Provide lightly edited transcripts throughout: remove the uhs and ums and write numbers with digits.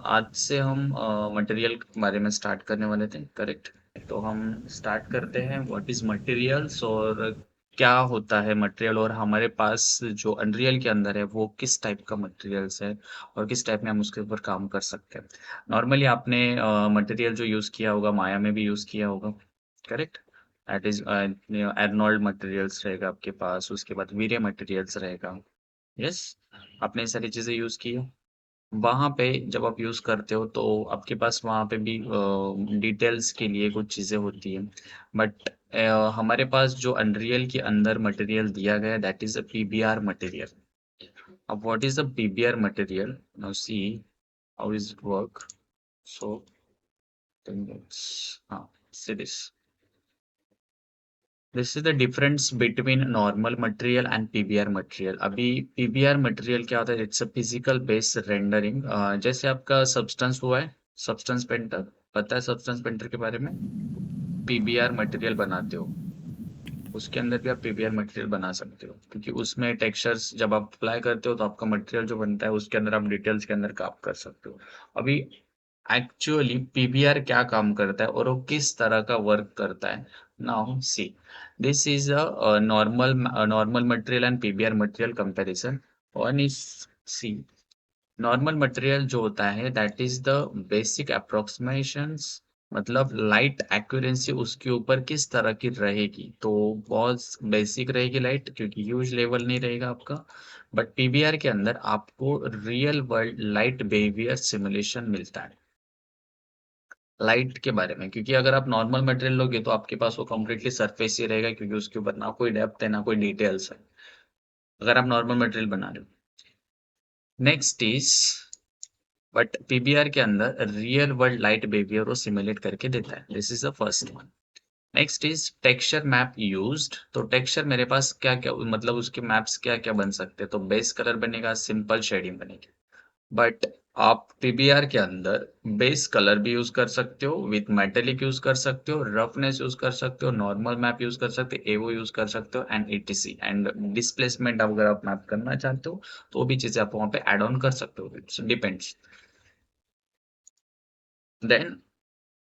आज से हम मटेरियल के बारे में स्टार्ट करने वाले थे, करेक्ट? तो हम स्टार्ट करते हैं, व्हाट इज मटेरियल्स और क्या होता है मटेरियल, और हमारे पास जो अनरियल के अंदर है वो किस टाइप का मटेरियल्स है और किस टाइप में हम उसके ऊपर काम कर सकते हैं। नॉर्मली आपने मटेरियल जो यूज़ किया होगा माया में भी यूज़ किया होगा, correct? That is Arnold materials रहेगा आपके पास, उसके बाद वीरे मटेरियल्स रहेगा। यस, आपने ये सारी चीज़ें यूज़ की है। वहाँ पे जब आप यूज़ करते हो तो आपके पास वहाँ पे भी डिटेल्स के लिए कुछ चीज़ें होती हैं। बट हमारे पास जो अनरियल के अंदर मटेरियल दिया गया है that is a PBR material. अब what is a PBR material? Now see how is it work. So हाँ, see this. This is the difference between normal material and PBR material. अभी PBR material क्या होता है? It's a physical base rendering. जैसे आपका substance हुआ है, substance painter, पता है सब्सटेंस पेंटर के बारे में? पीबीआर मटेरियल बनाते हो, उसके अंदर भी आप पीबीआर मटेरियल बना सकते हो, क्योंकि उसमें टेक्सचर्स जब आप अप्लाई करते हो तो आपका मटेरियल जो बनता है उसके अंदर आप डिटेल्स के अंदर काम कर सकते हो। अभी एक्चुअली पीबीआर क्या काम करता है और वो किस तरह का वर्क करता है, now see. This is a normal material and PBR material comparison. One is, see, normal material जो होता है that is the basic approximations, मतलब लाइट एक्यूरेंसी उसके ऊपर किस तरह की रहेगी, तो बहुत बेसिक रहेगी लाइट, क्योंकि ह्यूज लेवल नहीं रहेगा आपका। बट पीबीआर के अंदर आपको real world light behaviour simulation मिलता है लाइट के बारे में, क्योंकि अगर आप नॉर्मल मटेरियल लोगे तो आपके पास वो कम्प्लीटली सरफेस ही रहेगा, क्योंकि उसके ऊपर ना कोई डेप्थ है ना कोई डिटेल्स है, अगर आप नॉर्मल मटेरियल बना रहे हो। नेक्स्ट इज, बट पीबीआर के अंदर रियल वर्ल्ड लाइट बिहेवियर को सिमुलेट करके देता है। This is the first one. Next is texture map used. तो टेक्सचर मेरे पास क्या क्या, मतलब उसके मैप्स क्या क्या बन सकते हैं, तो बेस कलर बनेगा, सिंपल शेडिंग बनेगी। बट आप पीबीआर के अंदर बेस कलर भी यूज कर सकते हो, विथ मेटेलिक यूज कर सकते हो, रफनेस यूज कर सकते हो, नॉर्मल मैप यूज कर सकते हो, एवो यूज कर सकते हो, एंड ईटीसी एंड डिस्प्लेसमेंट अगर आप मैप करना चाहते हो तो वो भी चीजें आप वहां पे एड ऑन कर सकते हो, इट्स डिपेंड्स। देन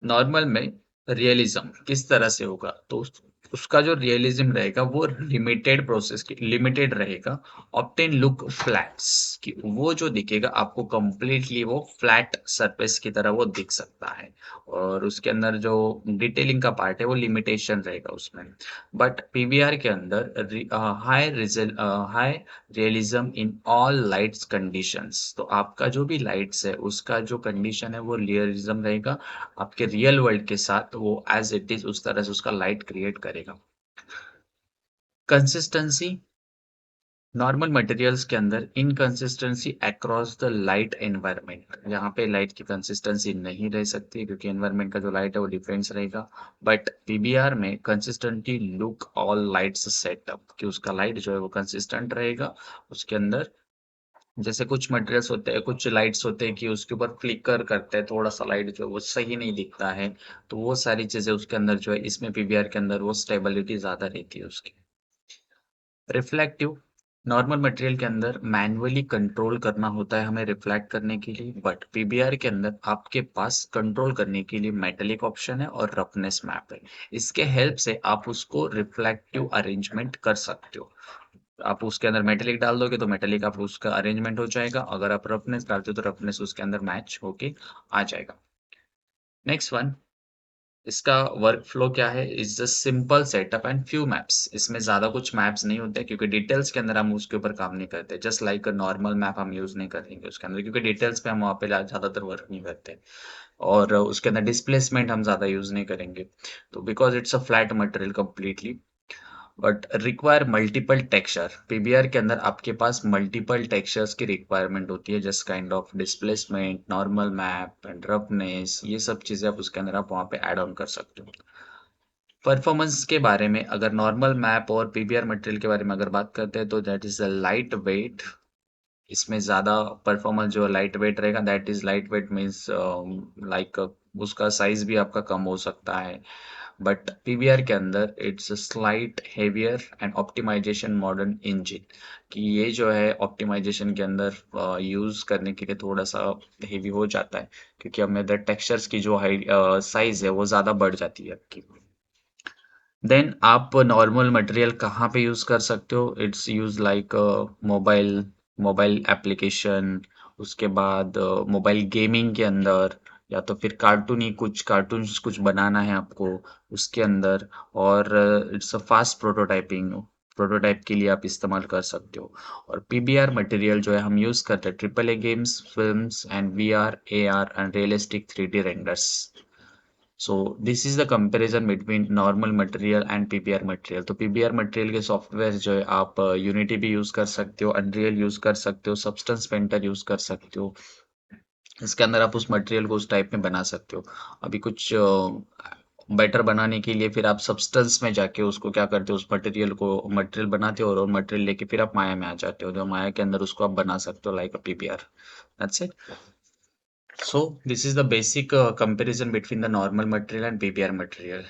नॉर्मल में रियलिज्म किस तरह से होगा, तो उसका जो रियलिज्म रहेगा वो लिमिटेड प्रोसेस की लिमिटेड रहेगा। ऑप्टेन लुक फ्लैट्स, कि वो जो दिखेगा आपको कंप्लीटली वो फ्लैट सरफेस की तरह वो दिख सकता है, और उसके अंदर जो डिटेलिंग का पार्ट है वो लिमिटेशन रहेगा उसमें। बट पीवीआर के अंदर high realism in all lights conditions, तो आपका जो भी लाइट्स है उसका जो कंडीशन है वो रियलिज्म रहेगा, आपके रियल वर्ल्ड के साथ वो एज इट इज उस तरह से उसका लाइट क्रिएट करेगा। कंसिस्टेंसी, नॉर्मल मटेरियल्स के अंदर inconsistency across the light environment, यहाँ पे लाइट की कंसिस्टेंसी नहीं रह सकती क्योंकि एनवायरनमेंट का जो लाइट है वो डिफरेंस रहेगा। बट पीबीआर में consistently look all lights setup, कि उसका लाइट जो है वो कंसिस्टेंट रहेगा उसके अंदर। जैसे कुछ मटेरियल्स होते हैं, कुछ लाइट्स होते हैं कि उसके ऊपर फ्लिकर करते हैं, थोड़ा सा लाइट जो है वो सही नहीं दिखता है, तो वो सारी चीजें उसके अंदर जो है, इसमें पीबीआर के अंदर वो स्टेबिलिटी ज्यादा रहती है उसकी। रिफ्लेक्टिव, नॉर्मल मटेरियल के अंदर मैन्युअली कंट्रोल करना होता है हमें रिफ्लेक्ट करने के लिए, बट पीबीआर के अंदर आपके पास कंट्रोल करने के लिए मेटेलिक ऑप्शन है और रफनेस मैप है। इसके हेल्प से आप उसको रिफ्लेक्टिव अरेंजमेंट कर सकते हो। आप उसके अंदर मेटेलिक डाल दोगे तो मेटेलिक आप उसका अरेंजमेंट हो जाएगा, अगर आप रफनेस डालते हो तो रफनेस उसके अंदर मैच होके आ जाएगा। नेक्स्ट वन, इसका वर्क फ्लो क्या है? Is just simple setup and few maps. इसमें ज्यादा कुछ मैप्स नहीं होते क्योंकि डिटेल्स के अंदर हम उसके ऊपर काम नहीं करते, just like a normal map हम यूज नहीं करेंगे उसके अंदर, क्योंकि डिटेल्स पे हम वहाँ पे ज्यादातर वर्क नहीं करते। और उसके अंदर डिस्प्लेसमेंट हम ज्यादा यूज नहीं करेंगे, तो because it's a flat material completely. But require multiple texture, PBR के अंदर आपके पास मल्टीपल टेक्सचर्स की रिक्वायरमेंट होती है, just kind of displacement, normal map and roughness, ये सब चीजें आप उसके अंदर आप वहाँ पे ऐड ऑन कर सकते हो। परफॉर्मेंस के बारे में अगर नॉर्मल मैप और पीबीआर मटेरियल के बारे में अगर बात करते हैं तो that is a light weight. इसमें ज़्यादा परफॉर्मेंस जो लाइट वेट रहेगा, that is light weight means like उसका साइज भी आपका कम हो सकता है। बट पीबीआर के अंदर it's slight heavier and optimization modern engine, कि ये जो है ऑप्टिमाइजेशन के अंदर यूज करने के लिए थोड़ा सा हेवी हो जाता है, क्योंकि हमें द टेक्सचर्स की जो हाई साइज है वो ज़्यादा बढ़ जाती है आपकी। देन आप नॉर्मल मटेरियल कहाँ पे यूज़ कर सकते हो? It's use like mobile mobile application, उसके बाद मोबाइल गेमिंग के अंदर, या तो फिर कार्टून्स कुछ बनाना है आपको उसके अंदर, और इट्स अ फास्ट प्रोटोटाइप के लिए आप इस्तेमाल कर सकते हो। और पीबीआर मटेरियल जो है हम यूज़ करते हैं triple A games, films and VR, AR and realistic 3D renders. So this is the comparison between normal material and PBR material। तो PBR material के सॉफ्टवेयर जो है आप यूनिटी भी यूज कर सकते हो, अनरियल यूज कर सकते हो, सब्सटेंस पेंटर यूज कर सकते हो। इसके अंदर आप उस मटेरियल को उस टाइप में बना सकते हो। अभी कुछ बेटर बनाने के लिए फिर आप सब्सटेंस में जाके उसको क्या करते हो, उस मटेरियल बनाते हो, और मटेरियल लेके फिर आप माया में आ जाते हो, जो माया के अंदर उसको आप बना सकते हो like a PBR. That's it. So this is the basic comparison between the normal material and PBR material.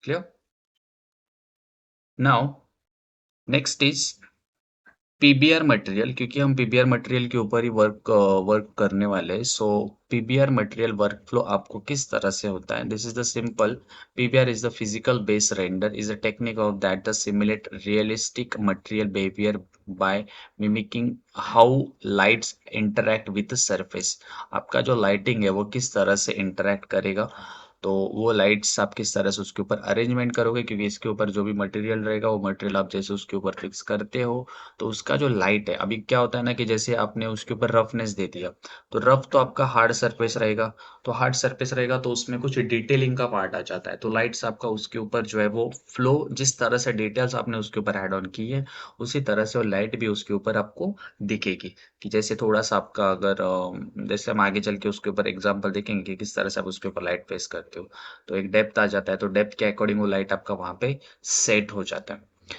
Clear? Now, next is PBR material, क्योंकि हम पीबीआर मटेरियल के ऊपर ही वर्क करने वाले हैं। So PBR material work flow आपको किस तरह से होता है? This is the simple. PBR is the physical base render, is a technique of that the simulate realistic material behaviour by mimicking how lights interact with the surface. आपका जो lighting है वो किस तरह से इंटरैक्ट करेगा, तो वो लाइट्स आप किस तरह से उसके ऊपर अरेंजमेंट करोगे, क्योंकि इसके ऊपर जो भी मटेरियल रहेगा वो मटेरियल आप जैसे उसके ऊपर फिक्स करते हो, तो उसका जो लाइट है, अभी क्या होता है ना कि जैसे आपने उसके ऊपर रफनेस दे दिया, तो रफ तो आपका हार्ड सरफेस रहेगा, तो हार्ड सरफेस रहेगा तो उसमें कुछ डिटेलिंग का पार्ट आ जाता है, तो लाइट्स आपका उसके ऊपर जो है वो फ्लो, जिस तरह से डिटेल्स आपने उसके ऊपर ऐड ऑन की है उसी तरह से वो लाइट भी उसके ऊपर आपको दिखेगी। कि जैसे थोड़ा सा आपका अगर जैसे हम आगे चल के उसके ऊपर एग्जांपल देखेंगे कि किस तरह से आप उसके ऊपर लाइट फेस करते हो, तो एक डेप्थ आ जाता है, तो डेप्थ के अकॉर्डिंग वो लाइट आपका वहां पे सेट हो जाता है।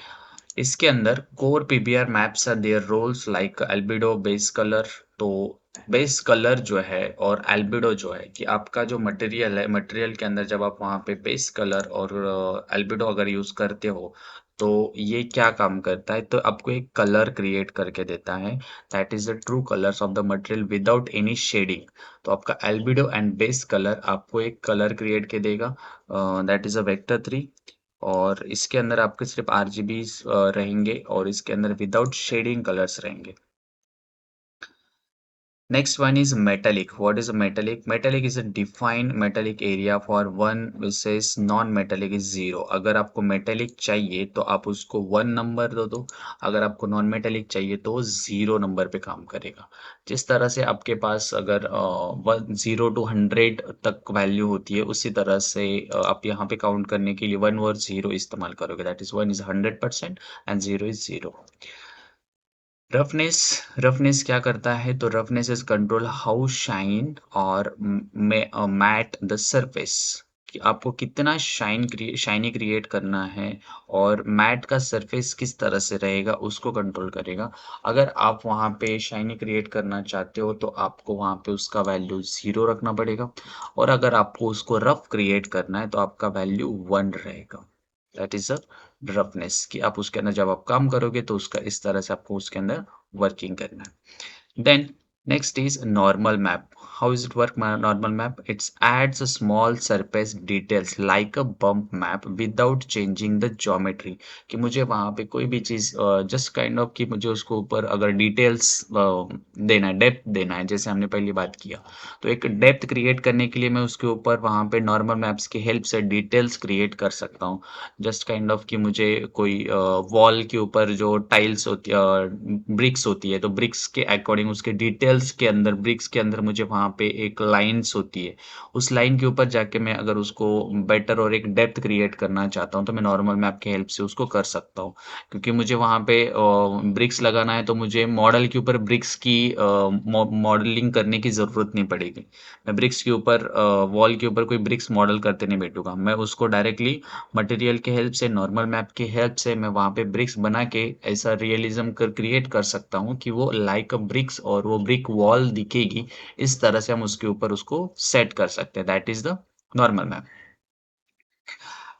इसके अंदर core PBR maps are their roles like albedo, base colour. तो बेस कलर जो है और एल्बिडो जो है, कि आपका जो मटेरियल है, मटेरियल के अंदर जब आप वहाँ पे बेस कलर और एल्बिडो अगर यूज करते हो, तो ये क्या काम करता है, तो आपको एक कलर क्रिएट करके देता है, that is the true colours of the material without any shading. तो आपका एल्बिडो एंड बेस कलर आपको एक कलर क्रिएट के देगा, दैट इज अ वेक्टर 3। और इसके अंदर आपके सिर्फ आरजीबी रहेंगे, और इसके अंदर विदाउट शेडिंग कलर्स रहेंगे। Next one is metallic. What is a metallic? Metallic is a defined metallic area for one versus non-metallic is zero. अगर आपको metallic चाहिए तो आप उसको 1 नंबर दो, अगर आपको non-metallic चाहिए तो वो 0 नंबर पे काम करेगा। जिस तरह से आपके पास अगर 0 to 100 तक वैल्यू होती है, उसी तरह से आप यहाँ पे काउंट करने के लिए 1 और 0 इस्तेमाल करोगे, that is 1 is 100% and 0 is 0। Roughness, roughness क्या करता है, तो roughness is control how shine और मैट द सरफेस, कि आपको कितना शाइनी क्रिएट करना है, और मैट का सरफेस किस तरह से रहेगा उसको कंट्रोल करेगा। अगर आप वहाँ पे शाइनी क्रिएट करना चाहते हो तो आपको वहाँ पे उसका वैल्यू 0 रखना पड़ेगा, और अगर आपको उसको रफ क्रिएट करना है तो आपका वैल्यू 1 रहेगा। दैट इज अ रफनेस, कि आप उसके अंदर जब आप काम करोगे तो उसका इस तरह से आपको उसके अंदर वर्किंग करना है। Then next is normal map. How is it work? Normal map, it adds a small surface details like a bump map without changing the geometry। कि मुझे वहां पे कोई भी चीज जस्ट काइंड ऑफ कि मुझे उसको ऊपर अगर डिटेल्स देना है, डेप्थ देना है, जैसे हमने पहली बात किया, तो एक डेप्थ क्रिएट करने के लिए मैं उसके ऊपर वहां पे नॉर्मल मैप्स की हेल्प से डिटेल्स क्रिएट कर सकता हूँ। जस्ट काइंड ऑफ कि मुझे कोई वॉल के ऊपर जो टाइल्स होती है, ब्रिक्स होती है, तो ब्रिक्स के अकॉर्डिंग उसके डिटेल्स के अंदर, ब्रिक्स के अंदर मुझे वहां पे एक लाइंस होती है, उस लाइन के ऊपर जाके मैं अगर उसको बेटर और एक डेप्थ क्रिएट करना चाहता हूँ तो मैं नॉर्मल मैप की हेल्प से उसको कर सकता हूँ। क्योंकि मुझे वहां पे ब्रिक्स लगाना है तो मुझे मॉडल के ऊपर ब्रिक्स की मॉडलिंग करने की जरूरत नहीं पड़ेगी। मैं ब्रिक्स के ऊपर वॉल के ऊपर कोई ब्रिक्स मॉडल करते नहीं बैठूंगा, मैं उसको डायरेक्टली मटेरियल के हेल्प से, नॉर्मल मैप की हेल्प से मैं वहां पे ब्रिक्स बना के ऐसा रियलिज्म कर क्रिएट कर सकता हूँ कि वो लाइक अ ब्रिक्स और वो ब्रिक वॉल दिखेगी। इस तरह से हम उसके ऊपर उसको सेट कर सकते हैं, that is the normal map.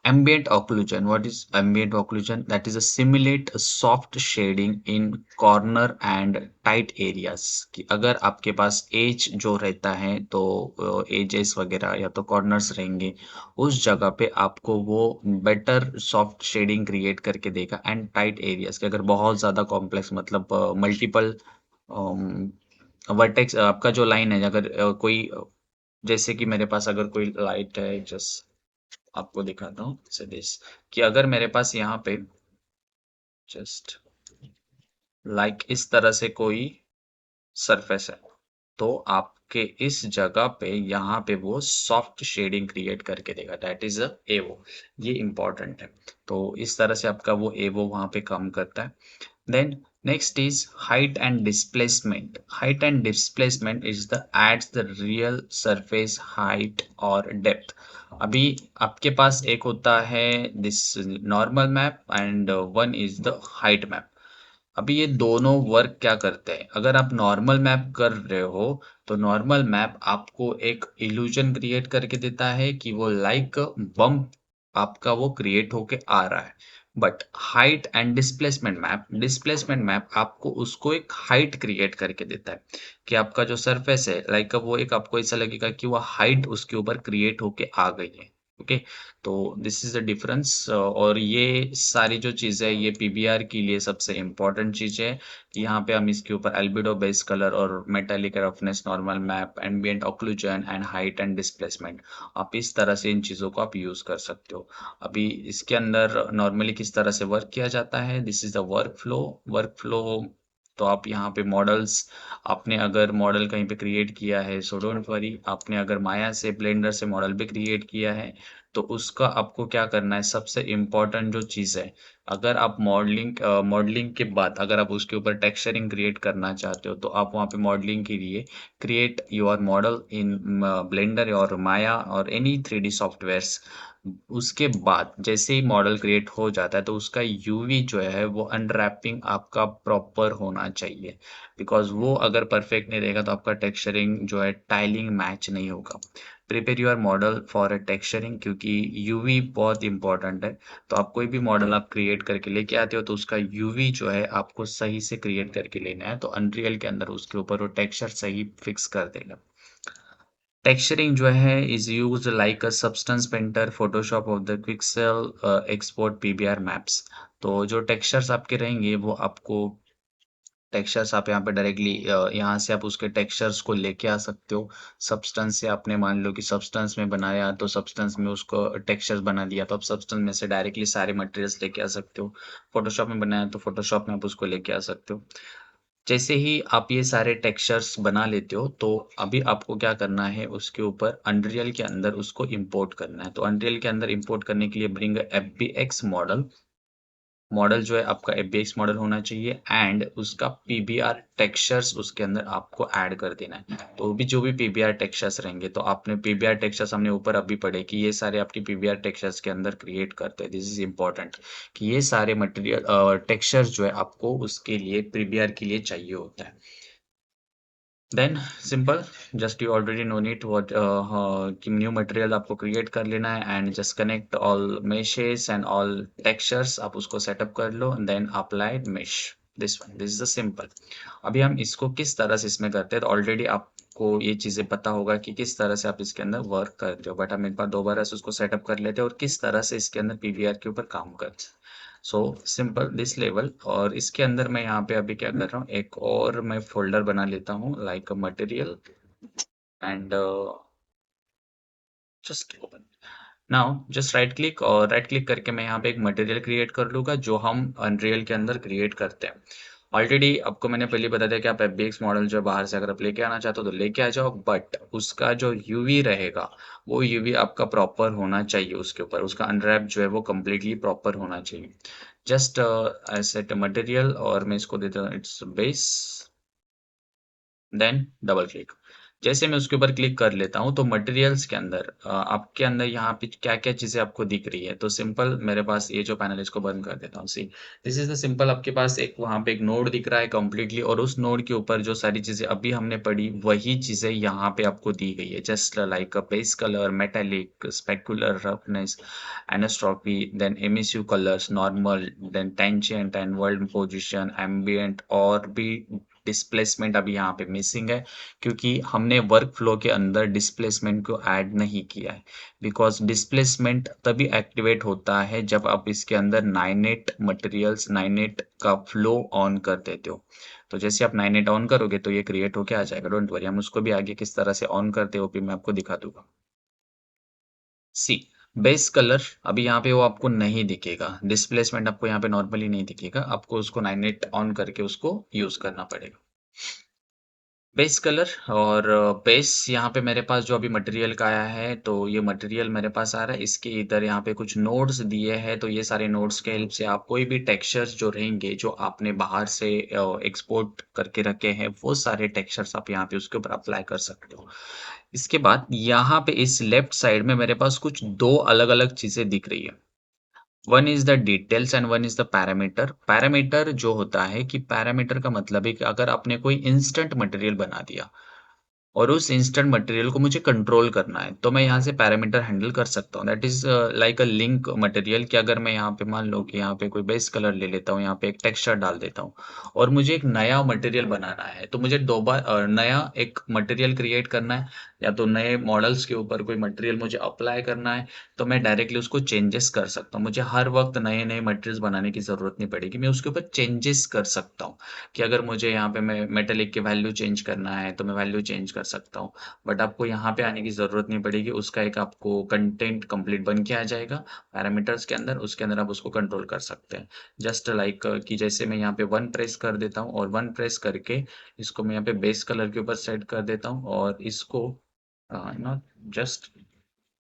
Ambient occlusion. What is ambient occlusion? That is a simulate a soft shading in corner and tight areas. कि अगर आपके पास एज जो रहता है तो एजेस वगैरह या तो कॉर्नर्स रहेंगे, उस जगह पे आपको वो बेटर सॉफ्ट शेडिंग क्रिएट करके देगा एंड टाइट एरियाज के अगर बहुत ज़्यादा कॉम्प्लेक्स मतलब मल्टीपल वर्टेक्स आपका जो लाइन है अगर कोई जैसे कि मेरे पास अगर कोई लाइट है जस्ट आपको दिखाता हूँ जैसे दिस कि अगर मेरे पास यहाँ पे जस्ट लाइक इस तरह से कोई सरफेस है तो आपके इस जगह पे यहाँ पे वो सॉफ्ट शेडिंग क्रिएट करके देगा दैट इज अ एवो ये इंपॉर्टेंट है तो इस तरह से आपका वो एवो वहाँ पे काम करता है then next is height and displacement. Height and displacement is the adds the real surface height or depth. अभी आपके पास एक होता है this normal map and one is the height map. अभी ये दोनों वर्क क्या करते हैं अगर आप नॉर्मल मैप कर रहे हो तो नॉर्मल मैप आपको एक इल्यूजन क्रिएट करके देता है कि वो लाइक बम्प आपका वो क्रिएट होके आ रहा है but height and displacement map आपको उसको एक हाइट क्रिएट करके देता है कि आपका जो सरफेस है लाइक वो एक आपको ऐसा लगेगा कि वो हाइट उसके ऊपर क्रिएट होके आ गई है ओके तो दिस इज द डिफरेंस और ये सारी जो चीज़ें है ये पीबीआर के लिए सबसे इम्पोर्टेंट चीज़ है कि यहाँ पे हम इसके ऊपर एल्बिडो बेस कलर और metallic roughness normal map ambient occlusion and height and displacement आप इस तरह से इन चीज़ों को आप यूज़ कर सकते हो अभी इसके अंदर नॉर्मली किस तरह से वर्क किया जाता है this is the work flow तो आप यहाँ पे मॉडल्स आपने अगर मॉडल कहीं पे क्रिएट किया है सो डोंट वरी आपने अगर माया से ब्लेंडर से मॉडल भी क्रिएट किया है तो उसका आपको क्या करना है सबसे इम्पोर्टेंट जो चीज़ है अगर आप मॉडलिंग के बाद अगर आप उसके ऊपर टेक्सचरिंग क्रिएट करना चाहते हो तो आप वहाँ पे मॉडलिंग के लिए create your model in Blender और माया और एनी 3D सॉफ्टवेयर्स उसके बाद जैसे ही मॉडल क्रिएट हो जाता है तो उसका यूवी जो है वो अनरैपिंग आपका प्रॉपर होना चाहिए बिकॉज वो अगर परफेक्ट नहीं रहेगा तो आपका टेक्सचरिंग जो है टाइलिंग मैच नहीं होगा prepare your model for a texturing क्योंकि यूवी बहुत इंपॉर्टेंट है तो आप कोई भी मॉडल आप क्रिएट करके लेके आते हो तो उसका यूवी जो है आपको सही से क्रिएट करके लेना है तो अनरियल के अंदर उसके ऊपर वो टेक्सचर सही फिक्स कर देगा टेक्सचरिंग जो है is use like a substance painter Photoshop of the pixel export PBR maps तो जो टेक्सचर्स आपके रहेंगे वो आपको टेक्सचर्स आप यहाँ पे डायरेक्टली यहाँ से आप उसके टेक्सचर्स को लेके आ सकते हो सब्सटेंस से आपने मान लो कि सब्सटेंस में बनाया तो सब्सटेंस में उसको टेक्सचर्स बना दिया तो आप सब्सटेंस में से डायरेक्टली सारे मटेरियल्स लेके आ सकते हो फोटोशॉप में बनाया तो फोटोशॉप में आप उसको लेके आ सकते हो जैसे ही आप ये सारे टेक्सचर्स बना लेते हो तो अभी आपको क्या करना है उसके ऊपर अनरियल के अंदर उसको इंपोर्ट करना है तो अनरियल के अंदर इंपोर्ट करने के लिए ब्रिंग एफ मॉडल मॉडल जो है आपका एफबीएक्स मॉडल होना चाहिए एंड उसका पीबीआर टेक्सचर्स उसके अंदर आपको ऐड कर देना है तो भी जो भी पीबीआर टेक्सचर्स रहेंगे तो आपने पीबीआर टेक्सचर्स हमने ऊपर अभी पढ़े कि ये सारे आपकी पीबीआर टेक्सचर्स के अंदर क्रिएट करते हैं दिस इज इंपॉर्टेंट कि ये सारे मटेरियल टेक्सचर्स जो है आपको उसके लिए पीबीआर के लिए चाहिए होता है then simple just you already know need what कि न्यू मटेरियल आपको क्रिएट कर लेना है and just connect all meshes and all textures आप उसको सेटअप कर लो then apply mesh this is the simple अभी हम इसको किस तरह से इसमें करते हैं तो ऑलरेडी आपको ये चीज़ें पता होगा कि किस तरह से आप इसके अंदर वर्क करते हो बट हम एक बार दोबारा से उसको सेटअप कर लेते हैं और किस तरह से इसके अंदर पीवीआर के ऊपर काम करते हैं सो सिंपल दिस लेवल और इसके अंदर मैं यहाँ पे अभी क्या कर रहा हूँ एक और मैं फोल्डर बना लेता हूँ like material and just open now just right click करके मैं यहाँ पे एक मटेरियल क्रिएट कर लूँगा जो हम अनरियल के अंदर क्रिएट करते हैं ऑलरेडी आपको मैंने पहले बता दिया कि आप एफबीएक्स मॉडल जो बाहर से अगर आप लेके आना चाहते हो तो लेके आ जाओ बट उसका जो यूवी रहेगा वो यूवी आपका प्रॉपर होना चाहिए उसके ऊपर उसका अनरैप जो है वो कम्प्लीटली प्रॉपर होना चाहिए जस्ट आई सेट मटेरियल और मैं इसको देता हूँ it's base then double click जैसे मैं उसके ऊपर क्लिक कर लेता हूँ तो मटेरियल्स के अंदर आपके अंदर यहाँ पे क्या-क्या चीज़ें आपको दिख रही है। तो सिंपल मेरे पास ये जो पैनल है इसको बंद कर देता हूँ। See this is the simple आपके पास एक वहाँ पे एक नोड दिख रहा है कंप्लीटली और उस नोड के ऊपर जो सारी चीज़ें अभी हमने पढ़ी वही चीज़ें यहाँ पे आपको दी गई है। Just like a base colour, metallic, specular roughness, anisotropy, then emissive colours, normal, then tangent and world position, ambient और भी डिस्प्लेसमेंट अभी यहाँ पे मिसिंग है। क्योंकि हमने वर्क फ्लो के अंदर डिस्प्लेसमेंट को ऐड नहीं किया है बिकॉज डिस्प्लेसमेंट तभी एक्टिवेट होता है जब आप इसके अंदर 98 मटेरियल्स 98 का फ्लो ऑन कर देते हो। तो जैसे आप 98 ऑन करोगे तो ये क्रिएट होके आ जाएगा, डोंट वरी, हम उसको भी आगे किस तरह से ऑन करते हो भी मैं आपको दिखा दूंगा। सी बेस कलर अभी यहाँ पे वो आपको नहीं दिखेगा, डिस्प्लेसमेंट आपको यहाँ पे नॉर्मली नहीं दिखेगा, आपको उसको 98 ऑन करके उसको यूज करना पड़ेगा। बेस कलर और बेस यहाँ पे मेरे पास जो अभी मटेरियल का आया है तो ये मटेरियल मेरे पास आ रहा है, इसके इधर यहाँ पे कुछ नोड्स दिए हैं तो ये सारे नोड्स के हेल्प से आप कोई भी टेक्सचर्स जो रहेंगे जो आपने बाहर से एक्सपोर्ट करके रखे हैं वो सारे टेक्सचर्स आप यहाँ पे उसके ऊपर अप्लाई कर सकते हो। इसके बाद यहाँ पे इस लेफ्ट साइड में मेरे पास कुछ दो अलग अलग चीजें दिख रही है। One is the details and one is the parameter. Parameter जो होता है कि पैरामीटर का मतलब है कि अगर आपने कोई इंस्टेंट मटेरियल बना दिया और उस इंस्टेंट मटेरियल को मुझे कंट्रोल करना है तो मैं यहाँ से पैरामीटर हैंडल कर सकता हूँ। That is like a link material कि अगर मैं यहाँ पे मान लो कि यहाँ पे कोई बेस कलर ले लेता हूँ, यहाँ पे एक टेक्सचर डाल देता हूँ और मुझे एक नया मटेरियल बनाना है तो मुझे दो बार नया एक मटेरियल क्रिएट करना है या तो नए मॉडल्स के ऊपर कोई मटेरियल मुझे अप्लाई करना है तो मैं डायरेक्टली उसको चेंजेस कर सकता हूँ। मुझे हर वक्त नए नए मटेरियल्स बनाने की जरूरत नहीं पड़ेगी, मैं उसके ऊपर चेंजेस कर सकता हूँ कि अगर मुझे यहाँ पे मैं मेटेलिक की वैल्यू चेंज करना है तो मैं वैल्यू चेंज कर सकता हूँ। बट आपको यहाँ पे आने की ज़रूरत नहीं पड़ेगी, उसका एक आपको कंटेंट कंप्लीट बन के आ जाएगा पैरामीटर्स के अंदर, उसके अंदर आप उसको कंट्रोल कर सकते हैं। जस्ट लाइक कि जैसे मैं यहाँ पे वन प्रेस कर देता हूँ और वन प्रेस करके इसको मैं यहाँ पे बेस कलर के ऊपर सेट कर देता हूँ और इसको नॉट जस्ट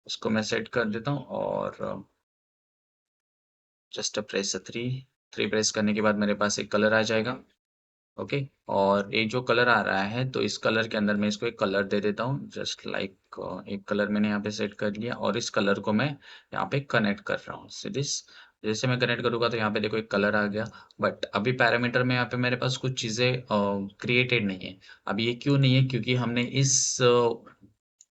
इसको मैं सेट कर देता हूँ और just press three three press करने के बाद मेरे पास एक कलर आ जाएगा। ओके, और एक जो कलर आ रहा है तो इस कलर के अंदर मैं इसको एक कलर दे देता हूँ जस्ट लाइक एक कलर मैंने यहाँ पे सेट कर लिया और इस कलर को मैं यहाँ पे कनेक्ट कर रहा हूँ दिस। जैसे मैं कनेक्ट करूँगा तो यहाँ पे देखो एक कलर आ गया। बट अभी पैरामीटर में यहाँ पे मेरे पास कुछ चीज़ें क्रिएटेड नहीं है। अभी ये क्यों नहीं है, क्योंकि हमने इस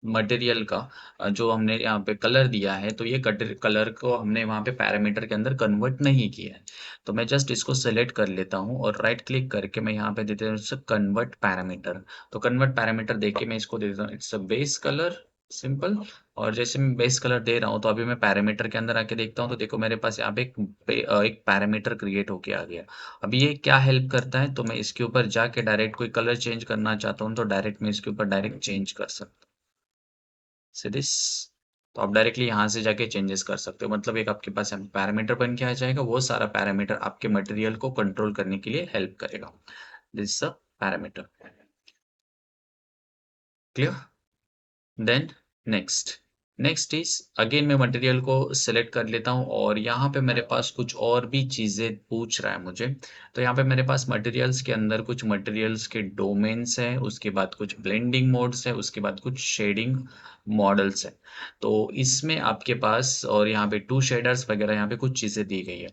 मटेरियल का जो हमने यहाँ पे कलर दिया है तो ये कटर कलर को हमने वहाँ पे पैरामीटर के अंदर कन्वर्ट नहीं किया है। तो मैं जस्ट इसको सेलेक्ट कर लेता हूँ और राइट क्लिक करके मैं यहाँ पे देता हूँ कन्वर्ट पैरामीटर। तो कन्वर्ट पैरामीटर देके मैं इसको दे देता हूँ it's a base colour simple. और जैसे मैं बेस कलर दे रहा हूँ तो अभी मैं पैरामीटर के अंदर आके देखता हूँ तो देखो मेरे पास यहाँ पे एक पैरामीटर क्रिएट होके आ गया। अभी ये क्या हेल्प करता है, तो मैं इसके ऊपर जाके डायरेक्ट कोई कलर चेंज करना चाहता हूँ तो डायरेक्ट मैं इसके ऊपर डायरेक्ट चेंज कर सकता हूँ से दिस। तो आप डायरेक्टली यहाँ से जाके चेंजेस कर सकते हो, मतलब एक आपके पास पैरामीटर बन के आ जाएगा, वो सारा पैरामीटर आपके मटेरियल को कंट्रोल करने के लिए हेल्प करेगा। This a parameter clear. Then next next is again मैं मटेरियल को सिलेक्ट कर लेता हूँ और यहाँ पे मेरे पास कुछ और भी चीज़ें पूछ रहा है मुझे। तो यहाँ पे मेरे पास मटेरियल्स के अंदर कुछ मटेरियल्स के डोमेन्स हैं, उसके बाद कुछ ब्लेंडिंग मोड्स है, उसके बाद कुछ शेडिंग मॉडल्स है। तो इसमें आपके पास और यहाँ पे टू शेडर्स वगैरह यहाँ पे कुछ चीज़ें दी गई है।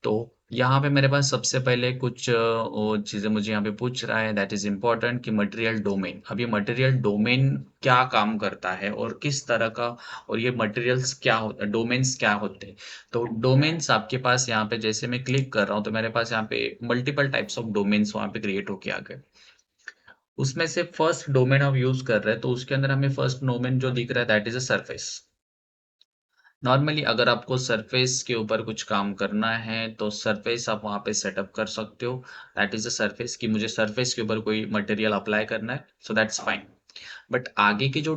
तो यहाँ पे मेरे पास सबसे पहले कुछ वो चीज़ें मुझे यहाँ पे पूछ रहा है, दैट इज इम्पोर्टेंट कि मटेरियल डोमेन। अब ये मटेरियल डोमेन क्या काम करता है और किस तरह का, और ये मटेरियल्स क्या होता है, डोमेन्स क्या होते हैं। तो डोमेन्स आपके पास यहाँ पे जैसे मैं क्लिक कर रहा हूँ तो मेरे पास यहाँ पे मल्टीपल टाइप्स ऑफ डोमेन्स वहाँ पे क्रिएट होके आ गए। उसमें से फर्स्ट डोमेन हम यूज कर रहे हैं तो उसके अंदर हमें फर्स्ट डोमेन जो दिख रहा है that is a surface. Normally अगर आपको सरफेस के ऊपर कुछ काम करना है तो सरफेस आप वहाँ पे सेटअप कर सकते हो। दैट इज अ सरफेस कि मुझे सरफेस के ऊपर कोई मटेरियल अप्लाई करना है सो दैट्स फाइन। बट आगे के जो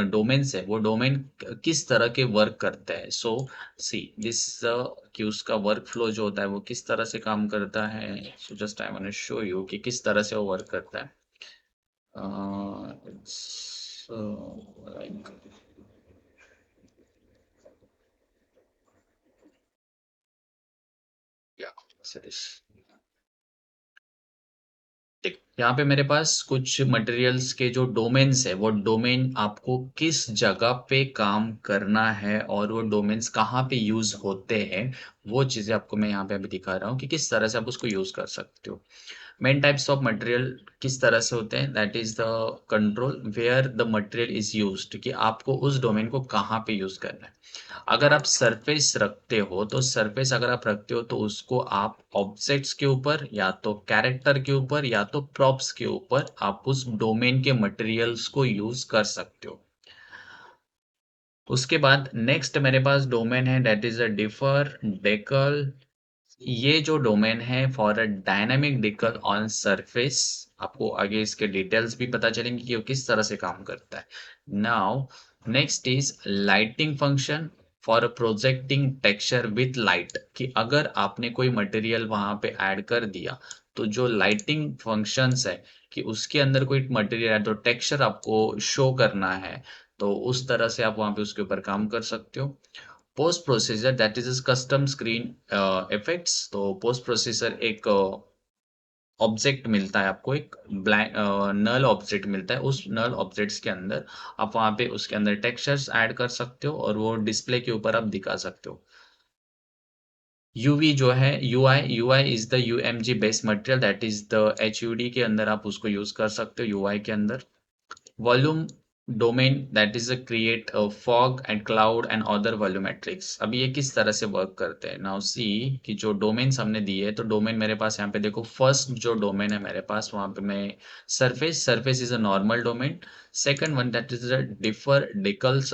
डोमेन्स है वो डोमेन किस तरह के वर्क करते हैं। सो सी दिस कि उसका वर्क फ्लो जो होता है वो किस तरह से काम करता है। So just I want to show you कि किस तरह से वो वर्क करता है। इट्स लाइक या यहाँ पे मेरे पास कुछ मटेरियल्स के जो डोमेन्स है, वो डोमेन आपको किस जगह पे काम करना है और वो डोमेन्स कहाँ पे यूज़ होते हैं, वो चीज़ें आपको मैं यहाँ पे अभी दिखा रहा हूँ कि किस तरह से आप उसको यूज़ कर सकते हो। मेन टाइप्स ऑफ मटेरियल किस तरह से होते हैं, that is the control where the material is used, कि आपको उस डोमेन को कहाँ पे यूज़ करना है। अगर आप सरफेस रखते हो तो सरफेस अगर आप रखते हो तो उसको आप ऑब्जेक्ट्स के ऊपर या तो कैरेक्टर के ऊपर या तो प्रॉप्स के ऊपर आप उस डोमेन के मटेरियल्स को यूज कर सकते हो। उसके बाद नेक्स्ट मेरे पास डोमेन है, that is a deferred decal. ये जो डोमेन है for a dynamic decal on surface, आपको आगे इसके डिटेल्स भी पता चलेंगे कि वो किस तरह से काम करता है। Now next is lighting function for projecting texture with light, कि अगर आपने कोई मटेरियल वहां पे ऐड कर दिया तो जो लाइटिंग फंक्शंस है कि उसके अंदर कोई मटेरियल है तो टेक्सचर आपको शो करना है, तो उस तरह से आप वहां पे उसके ऊपर काम कर सकते हो। Post procedure that is custom screen effects. तो पोस्ट प्रोसीजर एक ऑब्जेक्ट मिलता है आपको, एक ब्लैंक नल ऑब्जेक्ट मिलता है, उस नल ऑब्जेक्ट्स के अंदर आप वहां पे उसके अंदर टेक्सचर्स ऐड कर सकते हो और वो डिस्प्ले के ऊपर आप दिखा सकते हो। यूवी जो है UI, UI is the UMG based material, that is the HUD के अंदर आप उसको यूज कर सकते हो यूआई के अंदर। Volume domain that is a create fog and cloud and other volumetrics. अभी ये किस तरह से वर्क करते हैं, नाउ सी कि जो डोमेन्स हमने दिए है, तो डोमेन मेरे पास यहाँ पे देखो, फर्स्ट जो डोमेन है मेरे पास वहां पे मैं surface, surface is a normal domain. Second one that is a differ decals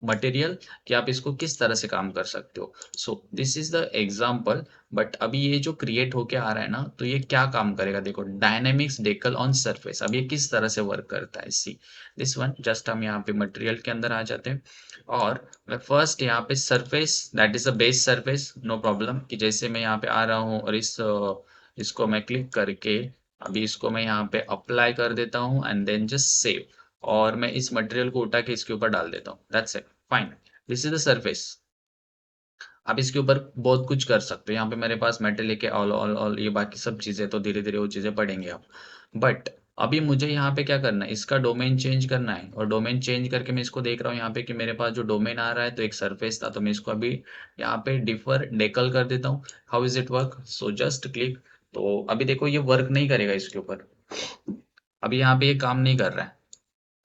material, कि आप इसको किस तरह से काम कर सकते हो। So this is the example. But अभी ये जो क्रिएट होके आ रहा है ना, तो ये क्या काम करेगा, देखो डायनेमिक्स डेकल ऑन सरफेस, अब ये किस तरह से वर्क करता है, सी दिस वन। जस्ट हम यहाँ पे मटेरियल के अंदर आ जाते हैं और मैं फर्स्ट यहाँ पे surface that is a base surface, no problem, कि जैसे मैं यहाँ पे आ रहा हूँ और इसको मैं क्लिक करके अभी इसको मैं यहाँ पे अप्लाई कर देता हूँ एंड देन जस्ट सेव, और मैं इस मटेरियल को उठा के इसके ऊपर डाल देता हूँ, that's it, fine. This is the surface. आप इसके ऊपर बहुत कुछ कर सकते हो, यहाँ पे मेरे पास मेटल लेके ऑल ये बाकी सब चीजें, तो धीरे धीरे वो चीजें पढ़ेंगे आप। बट अभी मुझे यहाँ पे क्या करना है, इसका डोमेन चेंज करना है, और डोमेन चेंज करके मैं इसको देख रहा हूँ यहाँ पे कि मेरे पास जो डोमेन आ रहा है तो एक सरफेस था, तो मैं इसको अभी यहाँ पे डिफर डेकल कर देता हूँ। How is it work, so just click. तो अभी देखो ये वर्क नहीं करेगा इसके ऊपर, अभी यहाँ पे ये काम नहीं कर रहा है।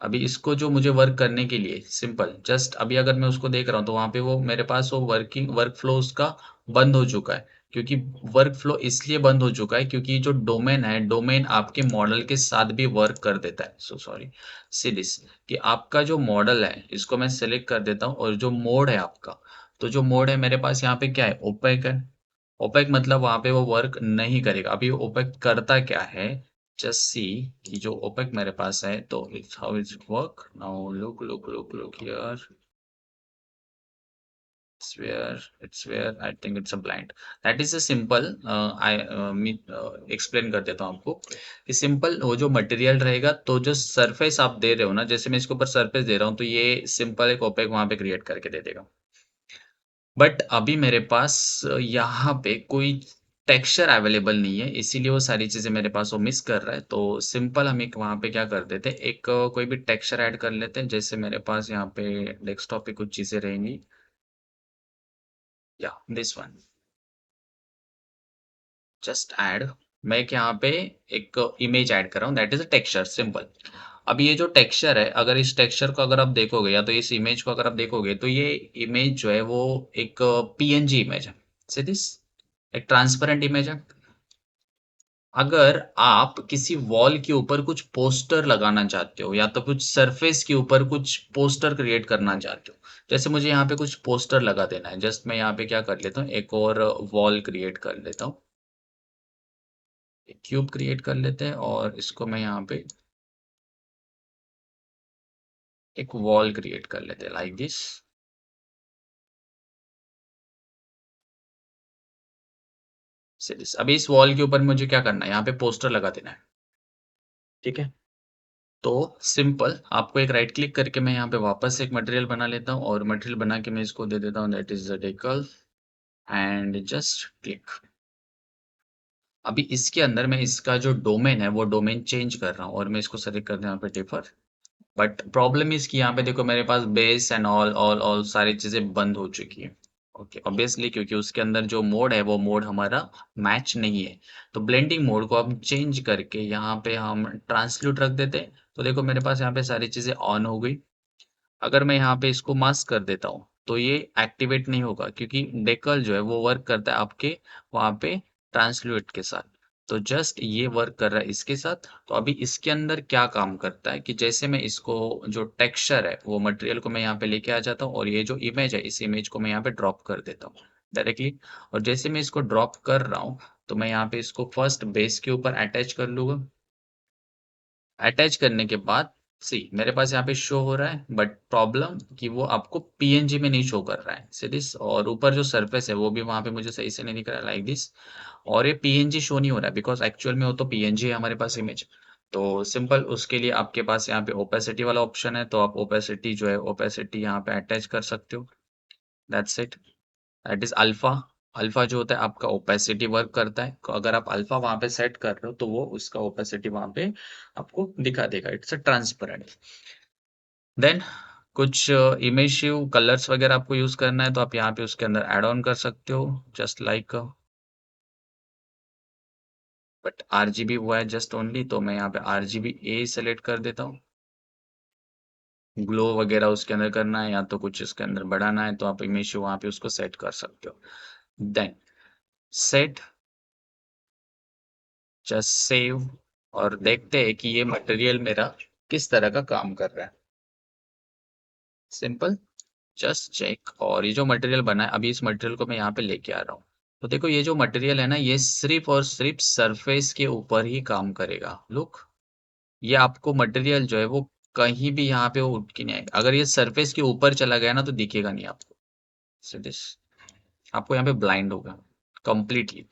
अभी इसको जो मुझे वर्क करने के लिए सिंपल जस्ट अभी अगर मैं उसको देख रहा हूँ तो वहां पे वो मेरे पास वो वर्क फ्लो उसका बंद हो चुका है, क्योंकि वर्क फ्लो इसलिए बंद हो चुका है क्योंकि जो डोमेन है, डोमेन आपके मॉडल के साथ भी वर्क कर देता है। सो सॉरी, सी दिस, कि आपका जो मॉडल है इसको मैं सेलेक्ट कर देता हूँ और जो मोड है आपका, तो जो मोड है मेरे पास यहाँ पे क्या है, ओपेक है। ओपेक मतलब वहां पे वो वर्क नहीं करेगा। अभी ओपेक करता क्या है, जस्ट सी कि जो ओपेक मेरे पास है, तो it's how is it work now, look here, it's where I think it's a blind, that is a simple I me explain कर देता हूँ आपको कि सिंपल वो जो मटेरियल रहेगा, तो जो सरफेस आप दे रहे हो ना, जैसे मैं इसके ऊपर सरफेस दे रहा हूँ तो ये सिंपल एक ओपेक वहां पे क्रिएट करके दे देगा। बट अभी मेरे पास यहाँ पे कोई टेक्सचर अवेलेबल नहीं है, इसीलिए वो सारी चीजें मेरे पास वो मिस कर रहा है। तो सिंपल हम एक वहाँ पे क्या कर देते हैं, एक कोई भी टेक्सचर ऐड कर लेते हैं, जैसे मेरे पास यहाँ पे डेस्कटॉप पे कुछ चीजें रहेंगी, या दिस वन, जस्ट ऐड। मैं एक यहाँ पे एक इमेज ऐड कर रहा हूँ, that is a texture, simple. अब ये जो टेक्सचर है, अगर इस टेक्सचर को अगर आप देखोगे या तो इस इमेज को अगर आप देखोगे, तो ये इमेज जो है वो एक पीएनजी इमेज है, सी दिस, एक ट्रांसपेरेंट इमेज है। अगर आप किसी वॉल के ऊपर कुछ पोस्टर लगाना चाहते हो या तो कुछ सरफेस के ऊपर कुछ पोस्टर क्रिएट करना चाहते हो, जैसे मुझे यहाँ पे कुछ पोस्टर लगा देना है, जस्ट मैं यहाँ पे क्या कर लेता हूँ, एक और वॉल क्रिएट कर लेता हूँ, एक क्यूब क्रिएट कर लेते हैं और इसको मैं यहाँ पे एक वॉल क्रिएट कर लेते हैं लाइक दिस, से दिस। अभी इस वॉल के ऊपर मुझे क्या करना है, यहाँ पे पोस्टर लगा देना है, ठीक है। तो सिंपल आपको एक राइट क्लिक करके मैं यहाँ पे वापस से एक मटेरियल बना लेता हूँ और मटेरियल बना के मैं इसको दे देता हूँ, that is the decal, and just click. अभी इसके अंदर मैं इसका जो डोमेन है वो डोमेन चेंज कर रहा हूँ और मैं इसको सेलेक्ट कर दूँ यहाँ पे डिफर। बट प्रॉब्लम इज कि यहाँ पे देखो मेरे पास base and all all all सारी चीजें बंद हो चुकी है। ओके, ऑब्वियसली क्योंकि उसके अंदर जो मोड है वो मोड हमारा मैच नहीं है। तो ब्लेंडिंग मोड को हम चेंज करके यहाँ पे हम ट्रांसल्यूट रख देते हैं। तो देखो मेरे पास यहाँ पे सारी चीजें ऑन हो गई। अगर मैं यहाँ पे इसको मास्क कर देता हूँ तो ये एक्टिवेट नहीं होगा क्योंकि डेकल जो है वो वर्क करता है आपके वहाँ पे ट्रांसल्यूट के साथ। तो जस्ट ये वर्क कर रहा है इसके साथ। तो अभी इसके अंदर क्या काम करता है कि जैसे मैं इसको जो टेक्सचर है वो मटेरियल को मैं यहाँ पे लेके आ जाता हूँ और ये जो इमेज है इस इमेज को मैं यहाँ पे ड्रॉप कर देता हूँ डायरेक्टली। और जैसे मैं इसको ड्रॉप कर रहा हूँ तो मैं यहाँ पे इसको फर्स्ट बेस के ऊपर अटैच कर लूंगा। अटैच करने के बाद सी मेरे पास यहाँ पे शो हो रहा है बट प्रॉब्लम कि वो आपको पीएनजी में नहीं शो कर रहा है सी दिस। और ऊपर जो सरफेस है वो भी वहां पे मुझे सही से नहीं दिख रहा है लाइक दिस। और ये पीएनजी शो नहीं हो रहा है बिकॉज एक्चुअल में वो तो पीएनजी है हमारे पास इमेज। तो सिंपल उसके लिए आपके पास यहाँ पे ओपेसिटी वाला ऑप्शन है तो आप ओपेसिटी जो है ओपेसिटी यहाँ पे अटैच कर सकते हो। That's it. That is alpha. Alpha जो होता है आपका ओपेसिटी वर्क करता है तो अगर आप अल्फा वहां पे सेट कर रहे हो तो वो उसका ओपेसिटी वहां पे आपको दिखा देगा। It's a transparent. देन कुछ इमेजिव कलर्स वगैरह आपको यूज करना है तो आप यहाँ पे उसके अंदर ऐड ऑन कर सकते हो जस्ट लाइक। बट आरजीबी हुआ है जस्ट ओनली तो मैं यहाँ पे आरजीबी ए सेलेक्ट कर देता हूँ। ग्लो वगैरह उसके अंदर करना है या तो कुछ इसके अंदर बढ़ाना है तो आप इमेज वहां पे उसको सेट कर सकते हो। Then set, just save. और देखते हैं कि ये मटेरियल मेरा किस तरह का काम कर रहा है। Simple, just check. और ये जो मटेरियल बना है अभी इस मटेरियल को मैं यहाँ पे लेके आ रहा हूँ। तो देखो ये जो मटेरियल है ना ये सिर्फ और सिर्फ सरफेस के ऊपर ही काम करेगा। लुक, ये आपको मटेरियल जो है वो कहीं भी यहाँ पे वो उठ के नहीं आएगा। अगर ये सरफेस के ऊपर चला गया ना तो दिखेगा नहीं आपको। So this, आपको यहाँ पे ब्लाइंड होगा कंप्लीटली।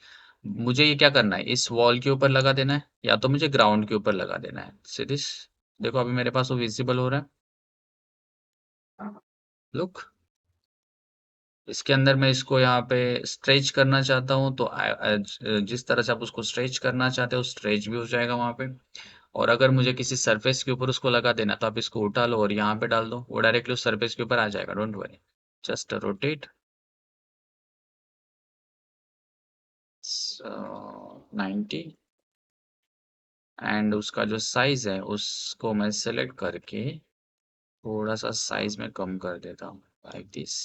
मुझे ये क्या करना है इस वॉल के ऊपर लगा देना है या तो मुझे ग्राउंड के ऊपर लगा देना है। See this? देखो अभी मेरे पास वो विजिबल हो रहा है। लुक, इसके अंदर मैं इसको यहाँ पे स्ट्रेच करना चाहता हूँ तो जिस तरह से आप उसको स्ट्रेच करना चाहते हो स्ट्रेच भी हो जाएगा वहां पे। और अगर मुझे किसी सरफेस के ऊपर उसको लगा देना तो आप इसको उठा लो और यहाँ पे डाल दो वो डायरेक्टली उस सरफेस के ऊपर आ जाएगा। Don't worry, just rotate 90 and उसका जो साइज है उसको मैं सेलेक्ट करके थोड़ा सा साइज में कम कर देता हूँ like this.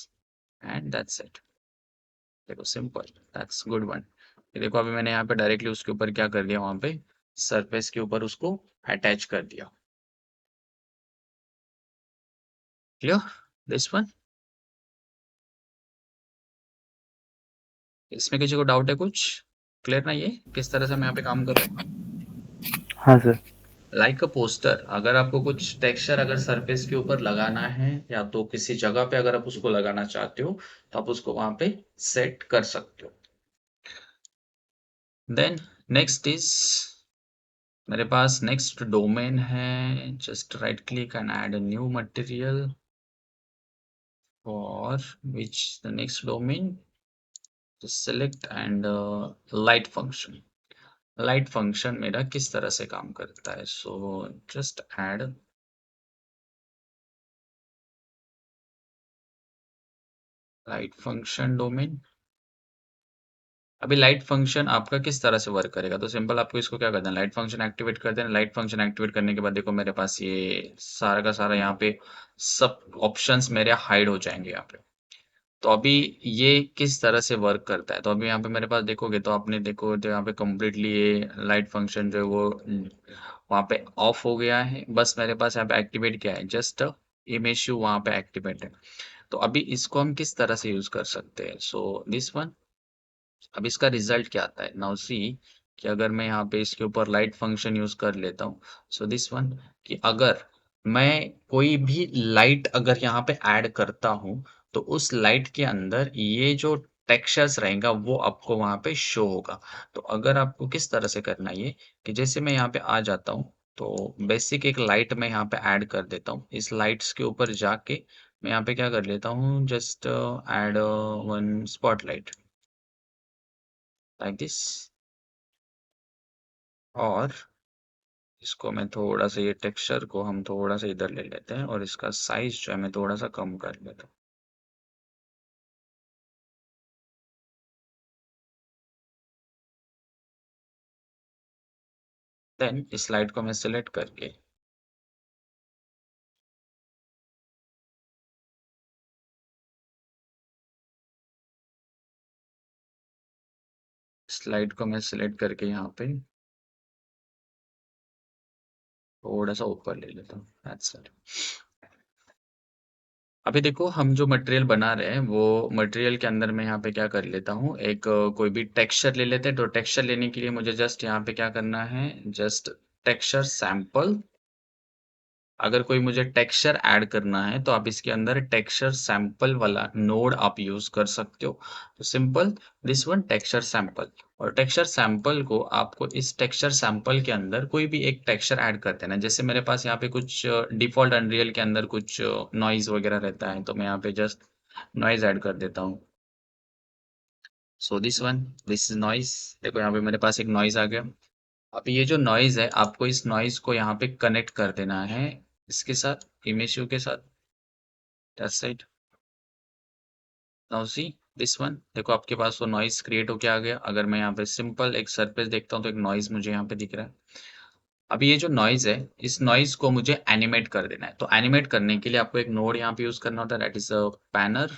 And that's it. देखो सिंपल, दैट्स गुड वन। ये देखो अभी मैंने यहाँ पे डायरेक्टली उसके ऊपर क्या कर दिया वहां पे सरफेस के ऊपर उसको अटैच कर दिया। Clear this one? इसमें किसी को डाउट है कुछ? क्लियर ना ये किस तरह से मैं यहाँ पे काम कर रहा हूँ? हाँ सर। लाइक अ पोस्टर, अगर आपको कुछ टेक्सचर अगर सरफेस के ऊपर लगाना है या तो किसी जगह पे अगर आप उसको लगाना चाहते हो तो आप उसको वहां पे सेट कर सकते हो। देन नेक्स्ट इज मेरे पास नेक्स्ट डोमेन है। Just right click and add a new material for which the next domain, just select and light function। Light function मेरा किस तरह से काम करता है so just add light function domain. अभी लाइट फंक्शन आपका किस तरह से वर्क करेगा तो सिंपल आपको इसको क्या करना है लाइट फंक्शन एक्टिवेट कर देना। लाइट फंक्शन एक्टिवेट करने के बाद देखो मेरे पास ये सारा का सारा यहाँ पे सब ऑप्शंस मेरे हाइड हो जाएंगे यहाँ पे। तो अभी ये किस तरह से वर्क करता है तो अभी यहाँ पे मेरे पास देखोगे तो आपने देखो तो यहाँ पे कम्प्लीटली ये लाइट फंक्शन जो है वो वहाँ पे ऑफ हो गया है। बस मेरे पास यहाँ पे एक्टिवेट किया है जस्ट इमेज शू वहाँ पे एक्टिवेट है। तो अभी इसको हम किस तरह से यूज कर सकते हैं सो दिस वन। अब इसका रिजल्ट क्या आता है नाउ सी कि अगर मैं यहाँ पे इसके ऊपर लाइट फंक्शन यूज कर लेता हूँ सो दिस वन कि अगर मैं कोई भी लाइट अगर यहाँ पे ऐड करता हूँ तो उस लाइट के अंदर ये जो टेक्सचर्स रहेगा वो आपको वहां पे शो होगा। तो अगर आपको किस तरह से करना है ये कि जैसे मैं यहाँ पे आ जाता हूँ तो बेसिक एक लाइट मैं यहाँ पे ऐड कर देता हूँ। इस लाइट्स के ऊपर जाके मैं यहाँ पे क्या कर लेता हूँ just add one spotlight like this. और इसको मैं थोड़ा सा, ये टेक्सचर को हम थोड़ा सा इधर ले लेते हैं और इसका साइज जो है मैं थोड़ा सा कम कर लेता हूँ। देन इस स्लाइड को मैं सिलेक्ट करके स्लाइड को मैं सिलेक्ट करके यहाँ पे थोड़ा सा ऊपर ले लेता हूँ। That's it। अभी देखो हम जो मटेरियल बना रहे हैं वो मटेरियल के अंदर मैं यहाँ पे क्या कर लेता हूँ, एक कोई भी टेक्सचर ले लेते हैं। तो टेक्सचर लेने के लिए मुझे जस्ट यहाँ पे क्या करना है, जस्ट टेक्सचर सैंपल। अगर कोई मुझे टेक्सचर ऐड करना है तो आप इसके अंदर टेक्सचर सैंपल वाला नोड आप यूज कर सकते हो। तो simple this one texture sample. और टेक्सचर सैंपल को आपको इस टेक्सचर सैंपल के अंदर कोई भी एक टेक्सचर ऐड कर देना है। जैसे मेरे पास यहाँ पे कुछ डिफॉल्ट अनरियल के अंदर कुछ नॉइज वगैरह रहता है, तो मैं यहाँ पे जस्ट नॉइज ऐड कर देता हूँ। So this one, this is noise. देखो यहाँ पे मेरे पास एक नॉइज आ गया। अब ये जो नॉइज है, आपको इस नॉइज को यहाँ पे कनेक्ट कर देना है इसके साथ, इमेज के साथ। That's it. Now see this one. देखो आपके पास वो नॉइज क्रिएट होके आ गया। अगर मैं यहाँ पे सिंपल एक सरफेस देखता हूँ तो एक नॉइज मुझे यहाँ पे दिख रहा है। अब ये जो नॉइज है, इस नॉइज को मुझे एनिमेट कर देना है। तो एनिमेट करने के लिए आपको एक नोड यहाँ पे यूज करना होता है, दैट इज अ पैनर।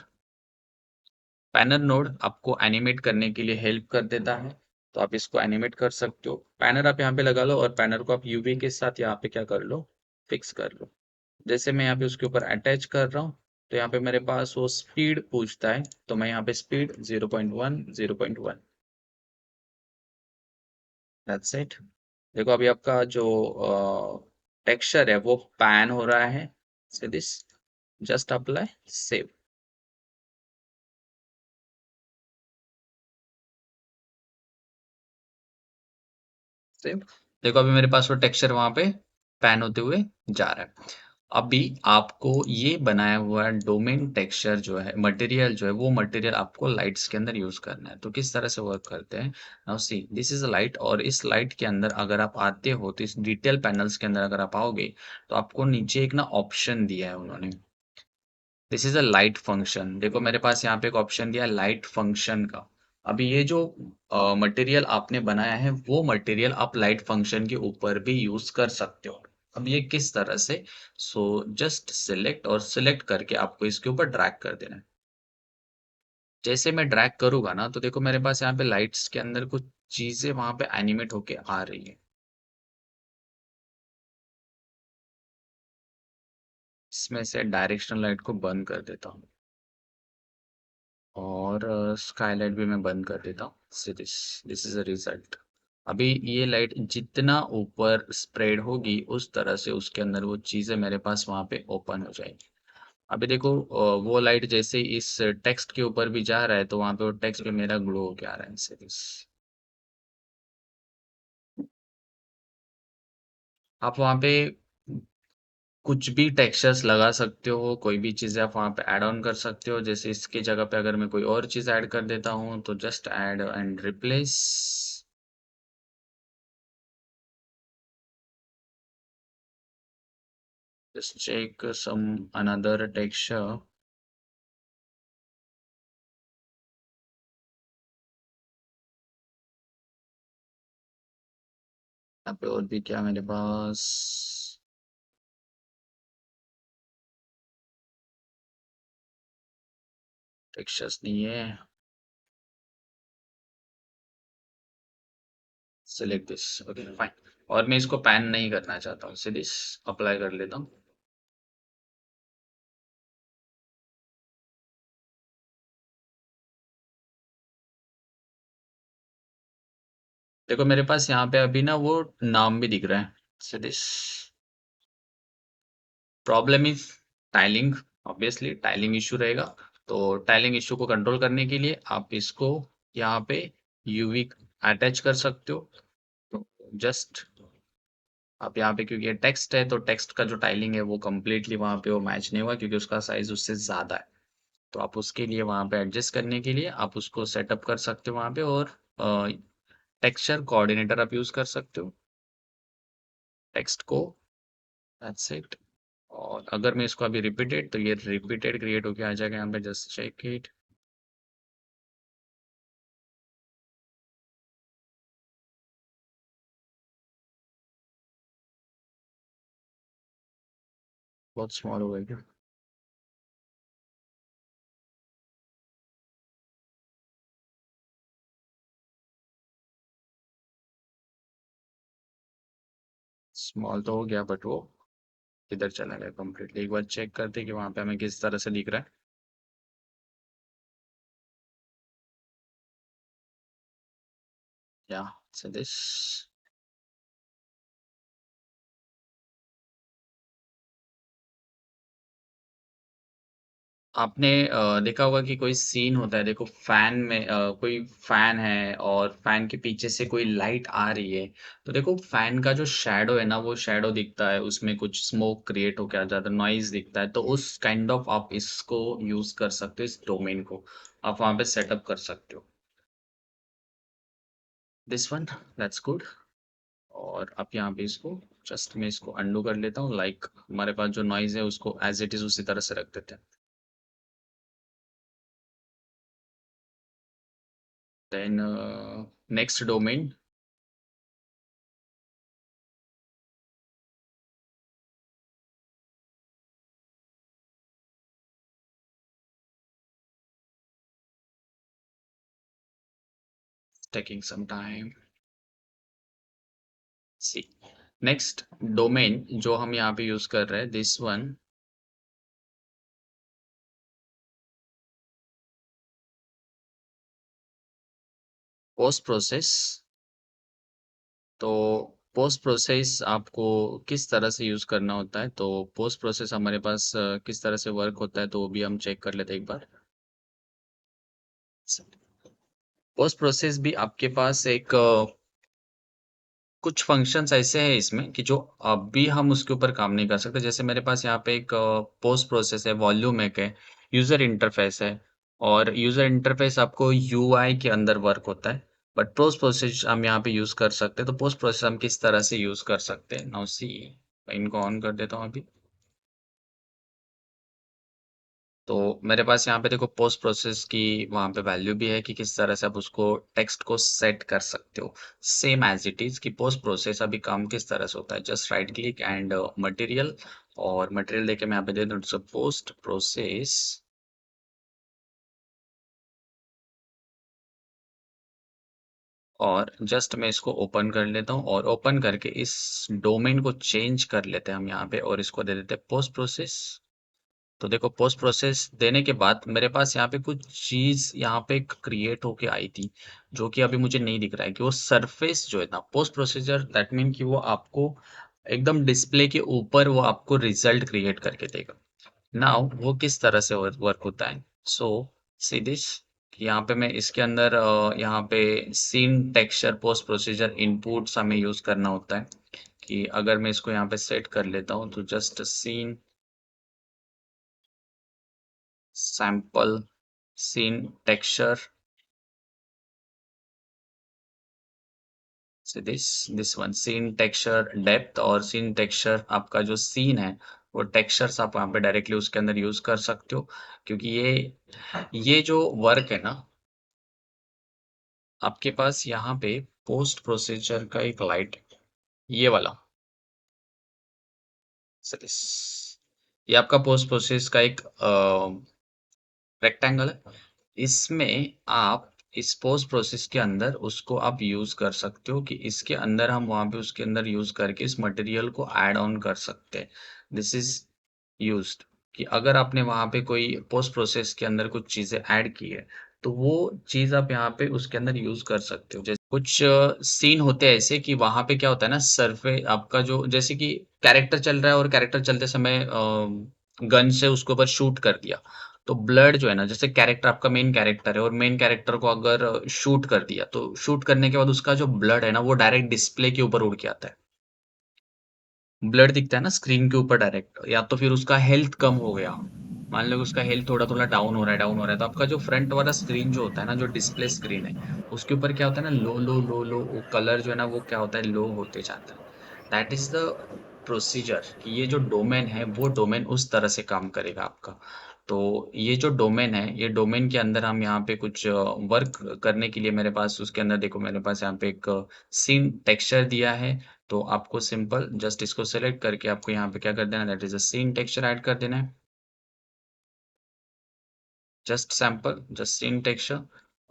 पैनर नोड आपको एनिमेट करने के लिए हेल्प कर देता है। तो आप इसको एनिमेट कर सकते हो। पैनर आप यहाँ पे लगा लो और पैनर को आप यूवी के साथ यहाँ पे क्या कर लो, फिक्स कर लो। जैसे मैं यहाँ पे उसके ऊपर अटैच कर रहा हूँ तो यहाँ पे मेरे पास वो स्पीड पूछता है, तो मैं यहाँ पे स्पीड 0.1 0.1। That's it. देखो अभी आपका जो टेक्सचर है वो पैन हो रहा है। से this, just apply, save. Save. देखो अभी मेरे पास वो टेक्सचर वहां पे पैन होते हुए जा रहा है। अभी आपको ये बनाया हुआ डोमेन टेक्सचर जो है, मटेरियल जो है, वो मटेरियल आपको लाइट्स के अंदर यूज करना है। तो किस तरह से वर्क करते हैं, now see this is a light. और इस लाइट के अंदर अगर आप आते हो तो इस डिटेल पैनल्स के अंदर अगर आप आओगे तो आपको नीचे एक ना ऑप्शन दिया है उन्होंने, this is a light function. देखो मेरे पास यहाँ पे एक ऑप्शन दिया है लाइट फंक्शन का। अभी ये जो मटेरियल आपने बनाया है वो मटेरियल आप लाइट फंक्शन के ऊपर भी यूज कर सकते हो। अब ये किस तरह से, सो जस्ट सिलेक्ट, और सिलेक्ट करके आपको इसके ऊपर ड्रैग कर देना है। जैसे मैं ड्रैग करूंगा ना तो देखो मेरे पास यहाँ पे लाइट्स के अंदर कुछ चीजें वहां पे एनिमेट होके आ रही है। इसमें से डायरेक्शनल लाइट को बंद कर देता हूँ और स्काईलाइट भी मैं बंद कर देता हूँ। से this, this is a result. अभी ये लाइट जितना ऊपर स्प्रेड होगी उस तरह से उसके अंदर वो चीजें मेरे पास वहां पे ओपन हो जाएगी। अभी देखो वो लाइट जैसे ही इस टेक्स्ट के ऊपर भी जा रहा है तो वहां पे वो टेक्स्ट पे मेरा ग्लो होके आ रहा है। से दिस, आप वहां पे कुछ भी टेक्सचर्स लगा सकते हो, कोई भी चीज़ें आप वहाँ पे ऐड ऑन कर सकते हो। जैसे इसकी जगह पे अगर मैं कोई और चीज़ ऐड कर देता हूँ तो just add and replace. Just check some another texture. यहाँ पे और भी क्या मेरे पास टेक्सचर्स नहीं है। Select this, okay fine. और मैं इसको पैन नहीं करना चाहता हूँ, सीधे अप्लाई कर लेता हूँ। देखो मेरे पास यहाँ पे अभी ना वो नाम भी दिख रहा है। So this problem is tiling. Obviously tiling issue रहेगा। तो टाइलिंग इशू को कंट्रोल करने के लिए आप इसको यहाँ पे यूवी अटैच कर सकते हो। तो जस्ट आप यहाँ पे, क्योंकि ये टेक्स्ट है तो टेक्स्ट का जो टाइलिंग है वो कम्प्लीटली वहाँ पे वो मैच नहीं हुआ क्योंकि उसका साइज उससे ज़्यादा है। तो आप उसके लिए वहाँ पे एडजस्ट करने के लिए आप उसको सेटअप कर सकते हो वहाँ पे। और टेक्सचर कोऑर्डिनेटर आप यूज़ कर सकते हो। टेक्स्ट को, दैट्स इट। और अगर मैं इसको अभी रिपीटेड, तो ये रिपीटेड क्रिएट होके आ जाएगा यहाँ पे, जस्ट चेक इट। बहुत स्मॉल हो गया क्या? स्मॉल तो हो गया, बट वो इधर चला गया कंप्लीटली। एक बार चेक करते कि वहां पे हमें किस तरह से दिख रहा है। या सो दिस, आपने देखा होगा कि कोई सीन होता है, देखो फैन में कोई फैन है और फैन के पीछे से कोई लाइट आ रही है, तो देखो फैन का जो शैडो है ना, वो शैडो दिखता है, उसमें कुछ स्मोक क्रिएट होकर आ जाता है, नॉइज दिखता है। तो उस काइंड ऑफ आप इसको यूज कर सकते हो, इस डोमेन को आप वहां पे सेटअप कर सकते हो। This one, that's good. और अब यहाँ पे इसको जस्ट मैं इसको अंडू कर लेता हूँ, लाइक हमारे पास जो नॉइज है उसको एज इट इज उसी तरह से रख देते हैं। Then next domain, taking some time, see. Next domain जो हम यहाँ पे यूज कर रहे हैं, दिस वन, पोस्ट प्रोसेस। तो पोस्ट प्रोसेस आपको किस तरह से यूज करना होता है, तो पोस्ट प्रोसेस हमारे पास किस तरह से वर्क होता है, तो वो भी हम चेक कर लेते हैं एक बार। पोस्ट प्रोसेस भी आपके पास एक कुछ फंक्शंस ऐसे हैं इसमें कि जो अभी हम उसके ऊपर काम नहीं कर सकते। जैसे मेरे पास यहाँ पे एक पोस्ट प्रोसेस है, वॉल्यूम एक है, यूजर इंटरफेस है। और यूजर इंटरफेस आपको यूआई के अंदर वर्क होता है, बट पोस्ट प्रोसेस हम यहाँ पे यूज कर सकते हैं। तो पोस्ट प्रोसेस हम किस तरह से यूज कर सकते हैं, नाउ सी। मैं इनको ऑन कर देता हूँ अभी। तो मेरे पास यहाँ पे देखो पोस्ट प्रोसेस की वहाँ पे वैल्यू भी है कि किस तरह से आप उसको टेक्स्ट को सेट कर सकते हो। सेम एज इट इज कि पोस्ट प्रोसेस अभी काम किस तरह से होता है, just right click and material. और मटेरियल देके मैं यहाँ पे दे दूँ पोस्ट प्रोसेस। और जस्ट मैं इसको ओपन कर लेता हूँ, और ओपन करके इस डोमेन को चेंज कर लेते हैं हम यहाँ पे, और इसको दे देते हैं पोस्ट प्रोसेस। तो देखो पोस्ट प्रोसेस देने के बाद मेरे पास यहाँ पे कुछ चीज यहाँ पे क्रिएट होके आई थी, जो कि अभी मुझे नहीं दिख रहा है कि वो सरफेस जो है ना पोस्ट प्रोसीजर, दैट मीन कि वो आपको एकदम डिस्प्ले के ऊपर वो आपको रिजल्ट क्रिएट करके देगा। नाउ वो किस तरह से वर्क होता है, सो सी दिस। यहाँ पे मैं इसके अंदर यहाँ पे scene texture post procedure inputs हमें यूज करना होता है। कि अगर मैं इसको यहाँ पे सेट कर लेता हूँ, तो just scene sample, scene texture, से this one scene texture depth. और सीन टेक्सचर आपका जो सीन है, वो टेक्सचर्स आप वहाँ पे डायरेक्टली उसके अंदर यूज कर सकते हो। क्योंकि ये जो वर्क है ना, आपके पास यहाँ पे पोस्ट प्रोसीजर का एक लाइट, ये वाला, से दिस, ये आपका पोस्ट प्रोसेस का एक रेक्टेंगल है। इसमें आप इस पोस्ट प्रोसेस के अंदर उसको आप यूज कर सकते हो, कि इसके अंदर हम वहां पे उसके अंदर यूज करके इस मटेरियल को ऐड ऑन कर सकते हैं। दिस इज यूज्ड, कि अगर आपने वहां पे कोई पोस्ट प्रोसेस के अंदर कुछ चीजें ऐड की है, तो वो चीज आप यहाँ पे उसके अंदर यूज कर सकते हो। जैसे कुछ सीन होते हैं ऐसे कि वहां पे क्या होता है ना, सरफे आपका जो, जैसे कि कैरेक्टर चल रहा है और कैरेक्टर चलते समय गन से उसके ऊपर शूट कर दिया, तो ब्लड जो है ना, जैसे कैरेक्टर आपका मेन कैरेक्टर है और मेन कैरेक्टर को अगर शूट कर दिया, तो शूट करने के बाद उसका जो ब्लड है ना, वो डायरेक्ट डिस्प्ले के ऊपर उड़ के आता है। ब्लड दिखता है ना स्क्रीन के ऊपर डायरेक्ट। या तो फिर उसका हेल्थ कम हो गया, मान लो उसका हेल्थ थोड़ा थोड़ा डाउन हो रहा है, डाउन हो रहा है, तो आपका जो फ्रंट वाला स्क्रीन जो होता है ना, जो डिस्प्ले स्क्रीन है, उसके ऊपर क्या होता है ना, लो लो लो लो, वो कलर जो है ना, वो क्या होता है, लो होते जाता है। दैट इज द प्रोसीजर कि ये जो डोमेन है वो डोमेन उस तरह से काम करेगा आपका। तो ये जो डोमेन है, ये डोमेन के अंदर हम यहाँ पे कुछ वर्क करने के लिए मेरे पास उसके अंदर देखो मेरे पास यहाँ पे एक सीन टेक्सचर दिया है। तो आपको सिंपल जस्ट इसको सेलेक्ट करके आपको यहाँ पे क्या कर देना, that is a scene texture add कर देना है। Just sample just scene texture.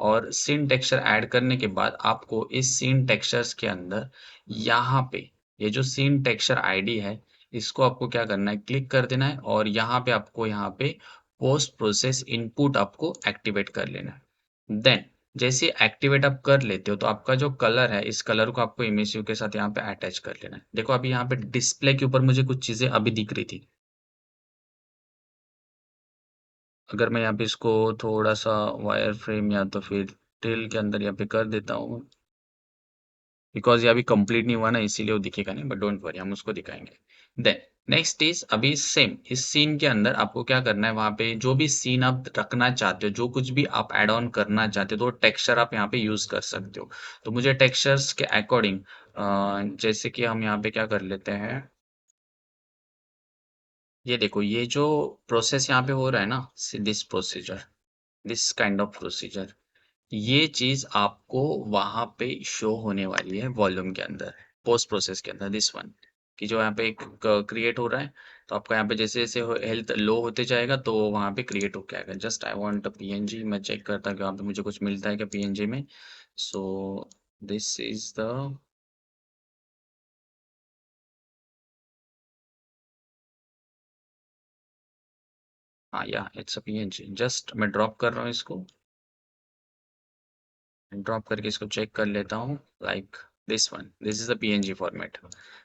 और सीन टेक्सचर ऐड करने के बाद आपको इस सीन टेक्सचर्स के अंदर यहाँ पे ये जो सीन टेक्सचर आईडी है, इसको आपको क्या करना है, क्लिक कर देना है और यहाँ पे आपको यहाँ पे पोस्ट प्रोसेस इनपुट आपको एक्टिवेट कर लेना है। देन जैसे एक्टिवेट आप कर लेते हो तो आपका जो कलर है, इस कलर को आपको इमेज व्यू के साथ यहाँ पे अटैच कर लेना है। देखो अभी यहाँ पे डिस्प्ले के ऊपर मुझे कुछ चीजें अभी दिख रही थी। अगर मैं यहाँ पे इसको थोड़ा सा वायर फ्रेम या तो फिर टेल के अंदर यहाँ पे कर देता हूँ, बिकॉज ये अभी कंप्लीट नहीं हुआ ना, इसीलिए वो दिखेगा नहीं, बट डोंट वरी हम उसको दिखाएंगे। देन नेक्स्ट इज अभी सेम इस सीन के अंदर आपको क्या करना है, वहां पे जो भी सीन आप रखना चाहते हो, जो कुछ भी आप ऐड ऑन करना चाहते हो, तो टेक्सचर आप यहाँ पे यूज कर सकते हो। तो मुझे टेक्सचर्स के अकॉर्डिंग जैसे कि हम यहाँ पे क्या कर लेते हैं, ये देखो ये जो प्रोसेस यहाँ पे हो रहा है ना, this procedure, this kind of procedure, ये चीज आपको वहां पे शो होने वाली है वॉल्यूम के अंदर, पोस्ट प्रोसेस के अंदर, दिस वन, कि जो यहाँ पे क्रिएट हो रहा है। तो आपका यहाँ पे जैसे जैसे हेल्थ लो होते जाएगा तो वहां पे क्रिएट होके आएगा। Just I want a PNG, मैं चेक करता हूँ कि वहाँ पे मुझे कुछ मिलता है क्या पीएनजी में। सो दिस इज द, हाँ या इट्स अ पीएनजी। जस्ट मैं ड्रॉप कर रहा हूँ इसको, ड्रॉप करके इसको चेक कर लेता हूँ, like this one, this is the PNG format.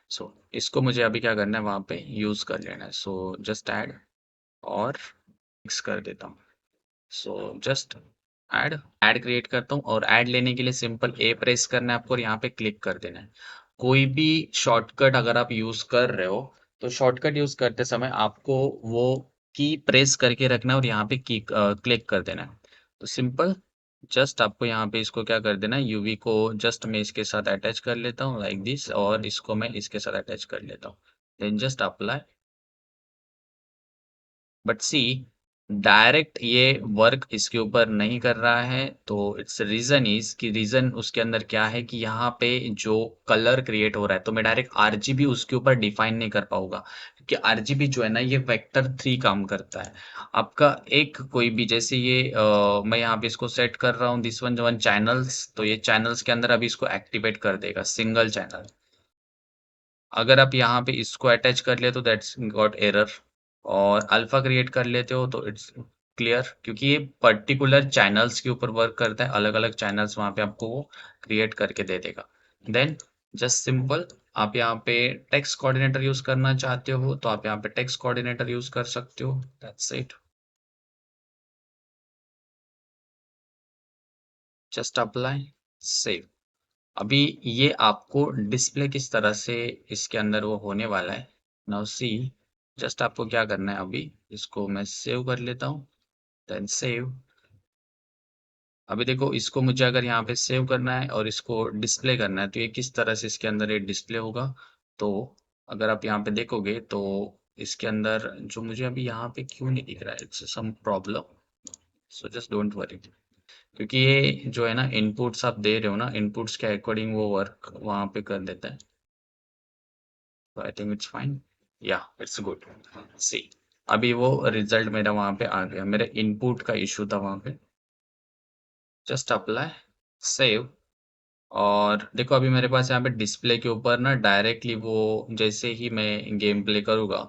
So इसको मुझे अभी क्या करना है, वहां पे यूज कर लेना है। सो जस्ट ऐड और मिक्स कर देता हूँ। So just add add create करता हूँ और ऐड लेने के लिए सिंपल ए प्रेस करना है आपको और यहाँ पे क्लिक कर देना है। कोई भी शॉर्टकट अगर आप यूज कर रहे हो तो शॉर्टकट यूज करते समय आपको वो की प्रेस करके रखना है और यहाँ पे की क्लिक कर देना है। तो सिंपल जस्ट आपको यहाँ पे इसको क्या कर देना है, यूवी को जस्ट मैं इसके साथ अटैच कर लेता हूँ लाइक दिस, और इसको मैं इसके साथ अटैच कर लेता हूँ। Then just apply. But see direct ये वर्क इसके ऊपर नहीं कर रहा है, तो इट्स रीजन इज कि रीजन उसके अंदर क्या है कि यहाँ पे जो कलर क्रिएट हो रहा है तो मैं डायरेक्ट आरजीबी उसके ऊपर डिफाइन नहीं कर पाऊंगा, क्योंकि आरजीबी जो है ना ये वेक्टर 3 काम करता है। आपका एक कोई भी जैसे ये मैं यहाँ पे इसको सेट कर रहा हूँ दिस वन वन चैनल्स, तो ये चैनल्स के अंदर अभी इसको एक्टिवेट कर देगा सिंगल चैनल। अगर आप यहाँ पे इसको अटैच कर ले तो दैट्स गॉट एरर, और अल्फा क्रिएट कर लेते हो तो इट्स क्लियर, क्योंकि ये पर्टिकुलर चैनल्स के ऊपर वर्क करता है, अलग अलग चैनल्स वहां पे आपको वो क्रिएट करके दे देगा। देन जस्ट सिंपल आप यहाँ पे टेक्स्ट कोऑर्डिनेटर यूज करना चाहते हो तो आप यहाँ पे टेक्स्ट कोऑर्डिनेटर यूज कर सकते हो, that's it. Just apply, save. अभी ये आपको डिस्प्ले किस तरह से इसके अंदर वो होने वाला है, नाउ सी। जस्ट आपको क्या करना है, अभी इसको मैं सेव कर लेता हूँ, देन सेव। अभी देखो इसको मुझे अगर यहाँ पे सेव करना है और इसको डिस्प्ले करना है तो ये किस तरह से इसके अंदर ये डिस्प्ले होगा। तो अगर आप यहाँ पे देखोगे तो इसके अंदर जो मुझे अभी यहाँ पे क्यों नहीं दिख रहा है, it's some problem. So just don't worry, क्योंकि ये जो है ना इनपुट्स आप दे रहे हो ना, इनपुट्स के अकॉर्डिंग वो वर्क वहां पे कर देता है। तो आई थिंक इट्स फाइन, या इट्स गुड। सी अभी वो रिजल्ट मेरा वहां पे आ गया, मेरे इनपुट का इशू था वहां पे। Just apply, save. और देखो अभी मेरे पास यहाँ पे डिस्प्ले के ऊपर ना डायरेक्टली वो, जैसे ही मैं गेम प्ले करूँगा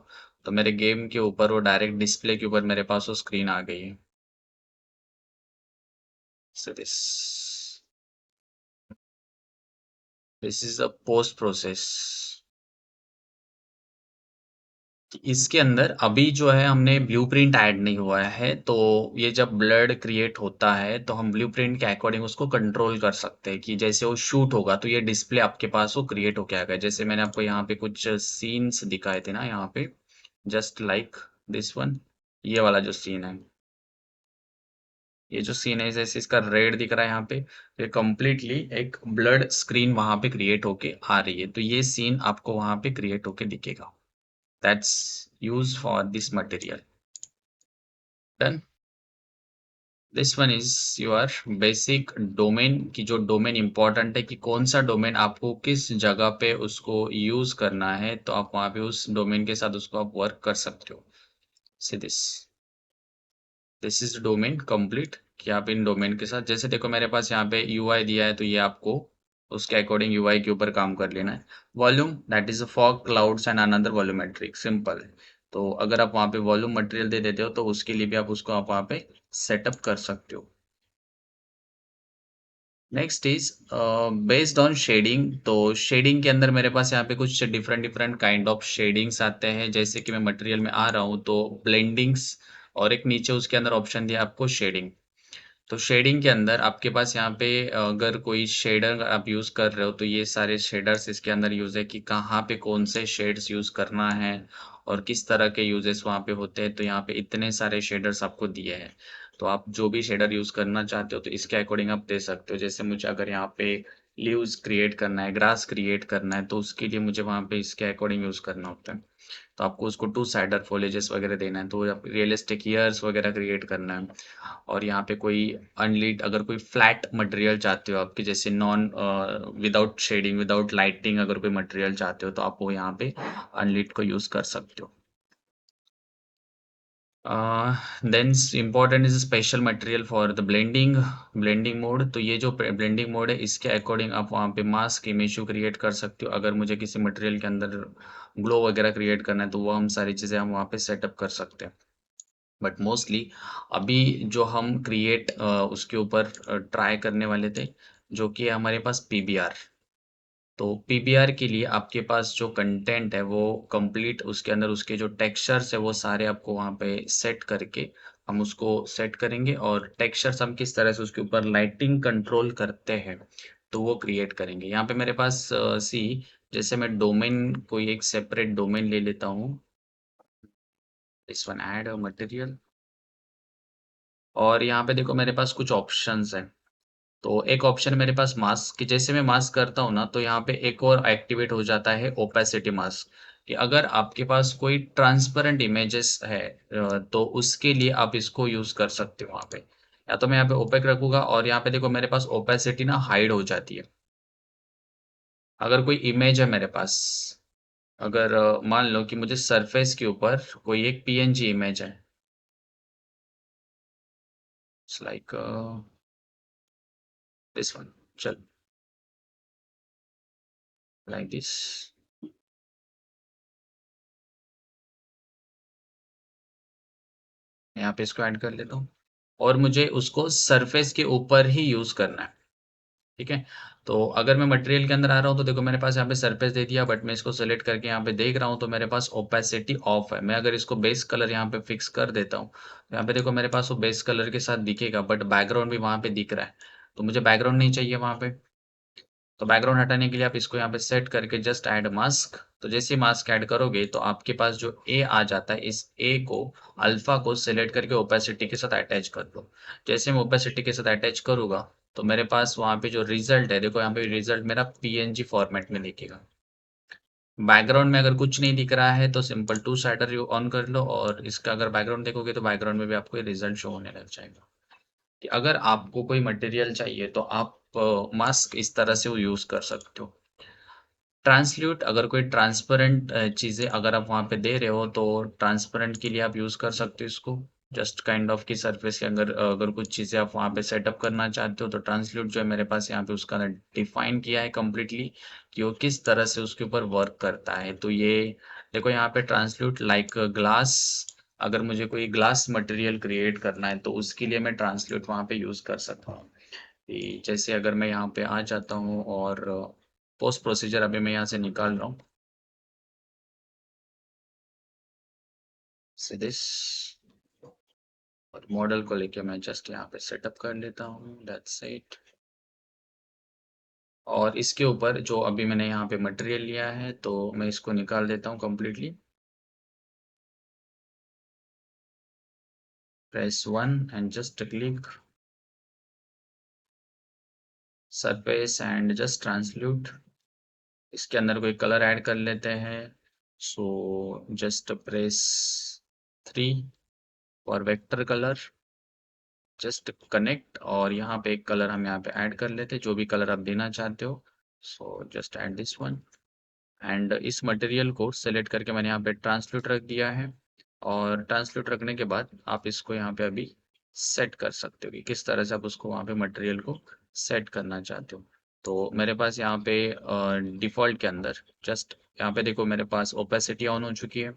तो मेरे गेम के ऊपर वो डायरेक्ट डिस्प्ले के ऊपर मेरे पास वो स्क्रीन आ गई है। So this is the post process. इसके अंदर अभी जो है हमने ब्लूप्रिंट ऐड नहीं हुआ है, तो ये जब ब्लड क्रिएट होता है तो हम ब्लूप्रिंट के अकॉर्डिंग उसको कंट्रोल कर सकते हैं कि जैसे वो शूट होगा तो ये डिस्प्ले आपके पास वो क्रिएट होके आएगा। जैसे मैंने आपको यहाँ पे कुछ सीन्स दिखाए थे ना यहाँ पे, जस्ट लाइक दिस वन, ये वाला जो सीन है, ये जो सीन है जैसे इसका रेड दिख रहा है यहाँ पे, ये कंप्लीटली एक ब्लड स्क्रीन वहां पे क्रिएट होके आ रही है, तो ये सीन आपको वहां पे क्रिएट होके दिखेगा. That's use for this material. Done. This one is your basic domain की, जो डोमेन इंपॉर्टेंट है कि कौन सा डोमेन आपको किस जगह पे उसको यूज करना है, तो आप वहां पे उस डोमेन के साथ उसको आप वर्क कर सकते हो. सी दिस इज डोमेन कंप्लीट, कि आप इन डोमेन के साथ, जैसे देखो मेरे पास यहाँ पे यूआई दिया है, तो ये आपको उसके अकॉर्डिंग यूआई के ऊपर काम कर लेना है. Volume that is fog clouds and another volumetric, simple है. तो अगर आप वहाँ पे वॉल्यूम मटेरियल दे देते हो तो उसके लिए भी आप उसको आप वहाँ पे सेटअप कर सकते हो. Next is based on shading. तो शेडिंग के अंदर मेरे पास यहाँ पे कुछ different different kind of shadings आते हैं. जैसे कि मैं मटेरियल में आ रहा हूँ तो ब्लेंडिंग्स, और एक नीचे उसके अंदर ऑप्शन दिया आपको शेडिंग. तो शेडिंग के अंदर आपके पास यहाँ पे अगर कोई शेडर आप यूज कर रहे हो तो ये सारे शेडर्स इसके अंदर यूज है, कि कहाँ पे कौन से शेड्स यूज करना है और किस तरह के यूजेस वहाँ पे होते हैं. तो यहाँ पे इतने सारे शेडर्स आपको दिए हैं, तो आप जो भी शेडर यूज करना चाहते हो तो इसके अकॉर्डिंग आप दे सकते हो. जैसे मुझे अगर यहाँ पे लीव्स क्रिएट करना है, ग्रास क्रिएट करना है, तो उसके लिए मुझे वहाँ पे इसके अकॉर्डिंग यूज करना होता है. तो आपको उसको टू साइडर फोलेजेस वगैरह देना है, तो रियलिस्टिक ईयर्स वगैरह क्रिएट करना है. और यहाँ पे कोई अनलीड, अगर कोई फ्लैट मटेरियल चाहते हो आपके, जैसे non without shading without lighting, अगर कोई मटेरियल चाहते हो तो आप वो यहाँ पे अनलीड को यूज कर सकते हो. Then important is special material for the blending mode. तो ये जो ब्लेंडिंग मोड है इसके अकॉर्डिंग आप वहाँ पे मास्क इमेज क्रिएट कर सकते हो. अगर मुझे किसी मटेरियल के अंदर ग्लो वगैरह क्रिएट करना है तो वो हम सारी चीज़ें हम वहाँ पे सेटअप कर सकते हैं. बट मोस्टली अभी जो हम क्रिएट उसके ऊपर ट्राई करने वाले थे, जो कि है हमारे पास पीबीआर. तो पीबीआर के लिए आपके पास जो कंटेंट है वो कंप्लीट, उसके अंदर उसके जो टेक्सचर्स है वो सारे आपको वहाँ पे सेट करके हम उसको सेट करेंगे. और टेक्सचर्स हम किस तरह से उसके ऊपर लाइटिंग कंट्रोल करते हैं तो वो क्रिएट करेंगे. यहाँ पे मेरे पास सी, जैसे मैं डोमेन, कोई एक सेपरेट डोमेन ले लेता हूँ. इस वन ऐड मटेरियल, और यहाँ पे देखो मेरे पास कुछ ऑप्शंस हैं. तो एक ऑप्शन मेरे पास मास्क की, जैसे मैं मास्क करता हूँ ना तो यहाँ पे एक और एक्टिवेट हो जाता है ओपेसिटी मास्क. कि अगर आपके पास कोई ट्रांसपेरेंट इमेजेस है तो उसके लिए आप इसको यूज कर सकते हो वहाँ पे. या तो मैं यहाँ पे ओपेक रखूंगा, और यहाँ पे देखो मेरे पास ओपेसिटी ना हाइड हो जाती है. अगर कोई इमेज है मेरे पास, अगर मान लो कि मुझे सरफेस के ऊपर कोई एक पीएनजी इमेज है, लाइक दिस वन, चल, लाइक दिस. यहाँ पे इसको ऐड कर लेता हूँ, और मुझे उसको सरफेस के ऊपर ही यूज करना है. ठीक है. तो अगर मैं मटेरियल के अंदर आ रहा हूँ तो देखो मेरे पास यहाँ पे सरफेस दे दिया, बट मैं इसको सेलेक्ट करके यहाँ पे देख रहा हूँ तो मेरे पास ओपेसिटी ऑफ है. मैं अगर इसको बेस कलर यहाँ पे फिक्स कर देता हूँ तो यहाँ पे देखो मेरे पास वो बेस कलर के साथ दिखेगा, बट बैकग्राउंड भी वहाँ पे दिख रहा है. तो मुझे बैकग्राउंड नहीं चाहिए वहाँ पे. तो बैकग्राउंड हटाने के लिए आप इसको यहाँ पे सेट करके जस्ट ऐड मास्क. तो जैसे मास्क ऐड करोगे तो आपके पास जो ए आ जाता है, इस ए को, अल्फा को सिलेक्ट करके ओपेसिटी के साथ अटैच कर दो. जैसे मैं ओपेसिटी के साथ अटैच करूंगा तो मेरे पास वहाँ पे जो रिजल्ट है, देखो यहाँ पे रिजल्ट मेरा पीएनजी फॉर्मेट में दिखेगा. बैकग्राउंड में अगर कुछ नहीं दिख रहा है तो सिंपल टू साइडर ऑन कर लो, और इसका अगर बैकग्राउंड देखोगे तो बैकग्राउंड में भी आपको रिजल्ट शो होने लग जाएगा. कि अगर आपको कोई मटेरियल चाहिए तो आप मास्क इस तरह से वो यूज कर सकते हो. ट्रांसल्यूट, अगर कोई ट्रांसपेरेंट चीजें अगर आप वहां पे दे रहे हो तो ट्रांसपेरेंट के लिए आप यूज कर सकते हो इसको. जस्ट काइंड ऑफ की सरफेस के अगर अगर कुछ चीजें आप वहां पे सेटअप करना चाहते हो तो ट्रांसल्यूट जो है मेरे पास यहाँ पे उसका डिफाइन किया है कंप्लीटली, कि वो किस तरह से उसके ऊपर वर्क करता है. तो ये देखो यहाँ पे ट्रांसल्यूट लाइक ग्लास, अगर मुझे कोई ग्लास मटेरियल क्रिएट करना है तो उसके लिए मैं ट्रांसल्यूट वहां पे यूज कर सकता हूँ. कि जैसे अगर मैं यहाँ पे आ जाता हूँ और पोस्ट प्रोसीजर अभी मैं यहाँ से निकाल रहा हूँ, से दिस, और मॉडल को लेके मैं जस्ट यहाँ पे सेटअप कर लेता हूँ. That's it. और इसके ऊपर जो अभी मैंने यहाँ पे मटेरियल लिया है तो मैं इसको निकाल देता हूँ completely. Press 1 and just click. Surface and just translucent. इसके अंदर कोई कलर ऐड कर लेते हैं। So just press 3 for vector colour, just connect, और यहाँ पे एक कलर हम यहाँ पे ऐड कर लेते हैं, जो भी कलर आप देना चाहते हो। So just add this one, and इस मटेरियल को सेलेक्ट करके मैंने यहाँ पे ट्रांसल्यूट रख दिया है। और ट्रांसल्यूट रखने के बाद आप इसको यहाँ पे अभी सेट कर सकते हो कि किस तरह से आप उसको वहाँ पे मटेरियल को सेट करना चाहते हो। तो मेरे पास यहाँ पे डिफ़ॉल्ट के अंदर जस्ट यहाँ पे देखो मेरे पास ओपेसिटी ऑन हो चुकी है।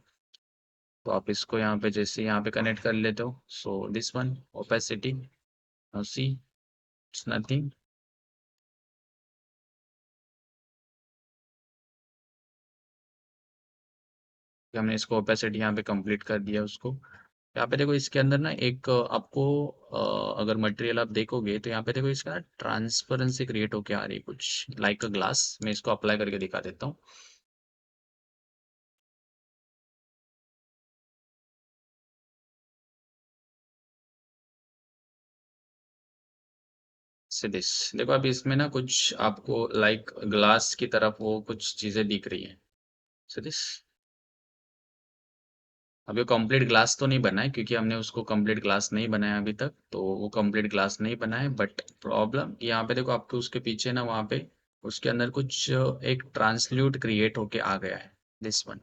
तो आप इसको यहाँ पे जैसे यहाँ पे कनेक्ट कर लेते हो, so this one opacity, now see it's nothing. कि हमने इसको ओपेसिटी यहाँ पे कंप्लीट कर दिया उसको। यहाँ पे देखो इसके अंदर ना एक आपको अगर मटेरियल आप देखोगे तो यहाँ पे देखो इसका ट्रांसपेरेंसी क्रिएट होके आ रही है कुछ लाइक अ ग्लास। मैं इसको अप्लाई करके दिखा देता हूँ। से दिस देखो अभी इसमें ना कुछ आपको लाइक ग्लास की तरफ वो कुछ चीजें दिख रही हैं। से दिस अभी कंप्लीट ग्लास तो नहीं बना है क्योंकि हमने उसको कंप्लीट ग्लास नहीं बनाया अभी तक, तो वो कंप्लीट ग्लास नहीं बना है। बट प्रॉब्लम यहाँ पे देखो आपको उसके पीछे ना वहाँ पे उसके अंदर कुछ एक ट्रांसल्यूट क्रिएट होके आ गया है, this one.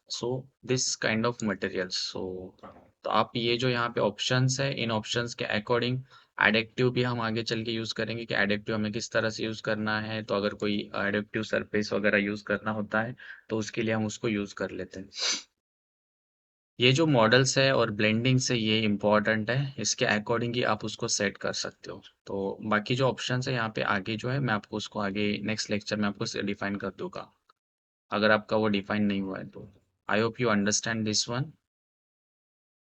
So this kind of material. So तो आप ये जो यहाँ पे ऑप्शंस है, इन ऑप्शंस के अकॉर्डिंग एडेक्टिव भी हम आगे चल के यूज़ करेंगे कि एडेक्टिव हमें किस तरह से यूज़ करना है। तो अगर कोई एडेक्टिव सरफेस वगैरह यूज़ करना होता है तो उसके लिए हम उसको यूज़ कर लेते हैं। ये जो मॉडल्स है और ब्लेंडिंग से ये इम्पोर्टेंट है, इसके अकॉर्डिंग ही आप उसको सेट कर सकते हो। तो बाकी जो ऑप्शंस है यहाँ पे आगे जो है मैं आपको उसको आगे नेक्स्ट लेक्चर में आपको डिफाइन कर दूंगा, अगर आपका वो डिफाइन नहीं हुआ है तो। I hope you understand this one.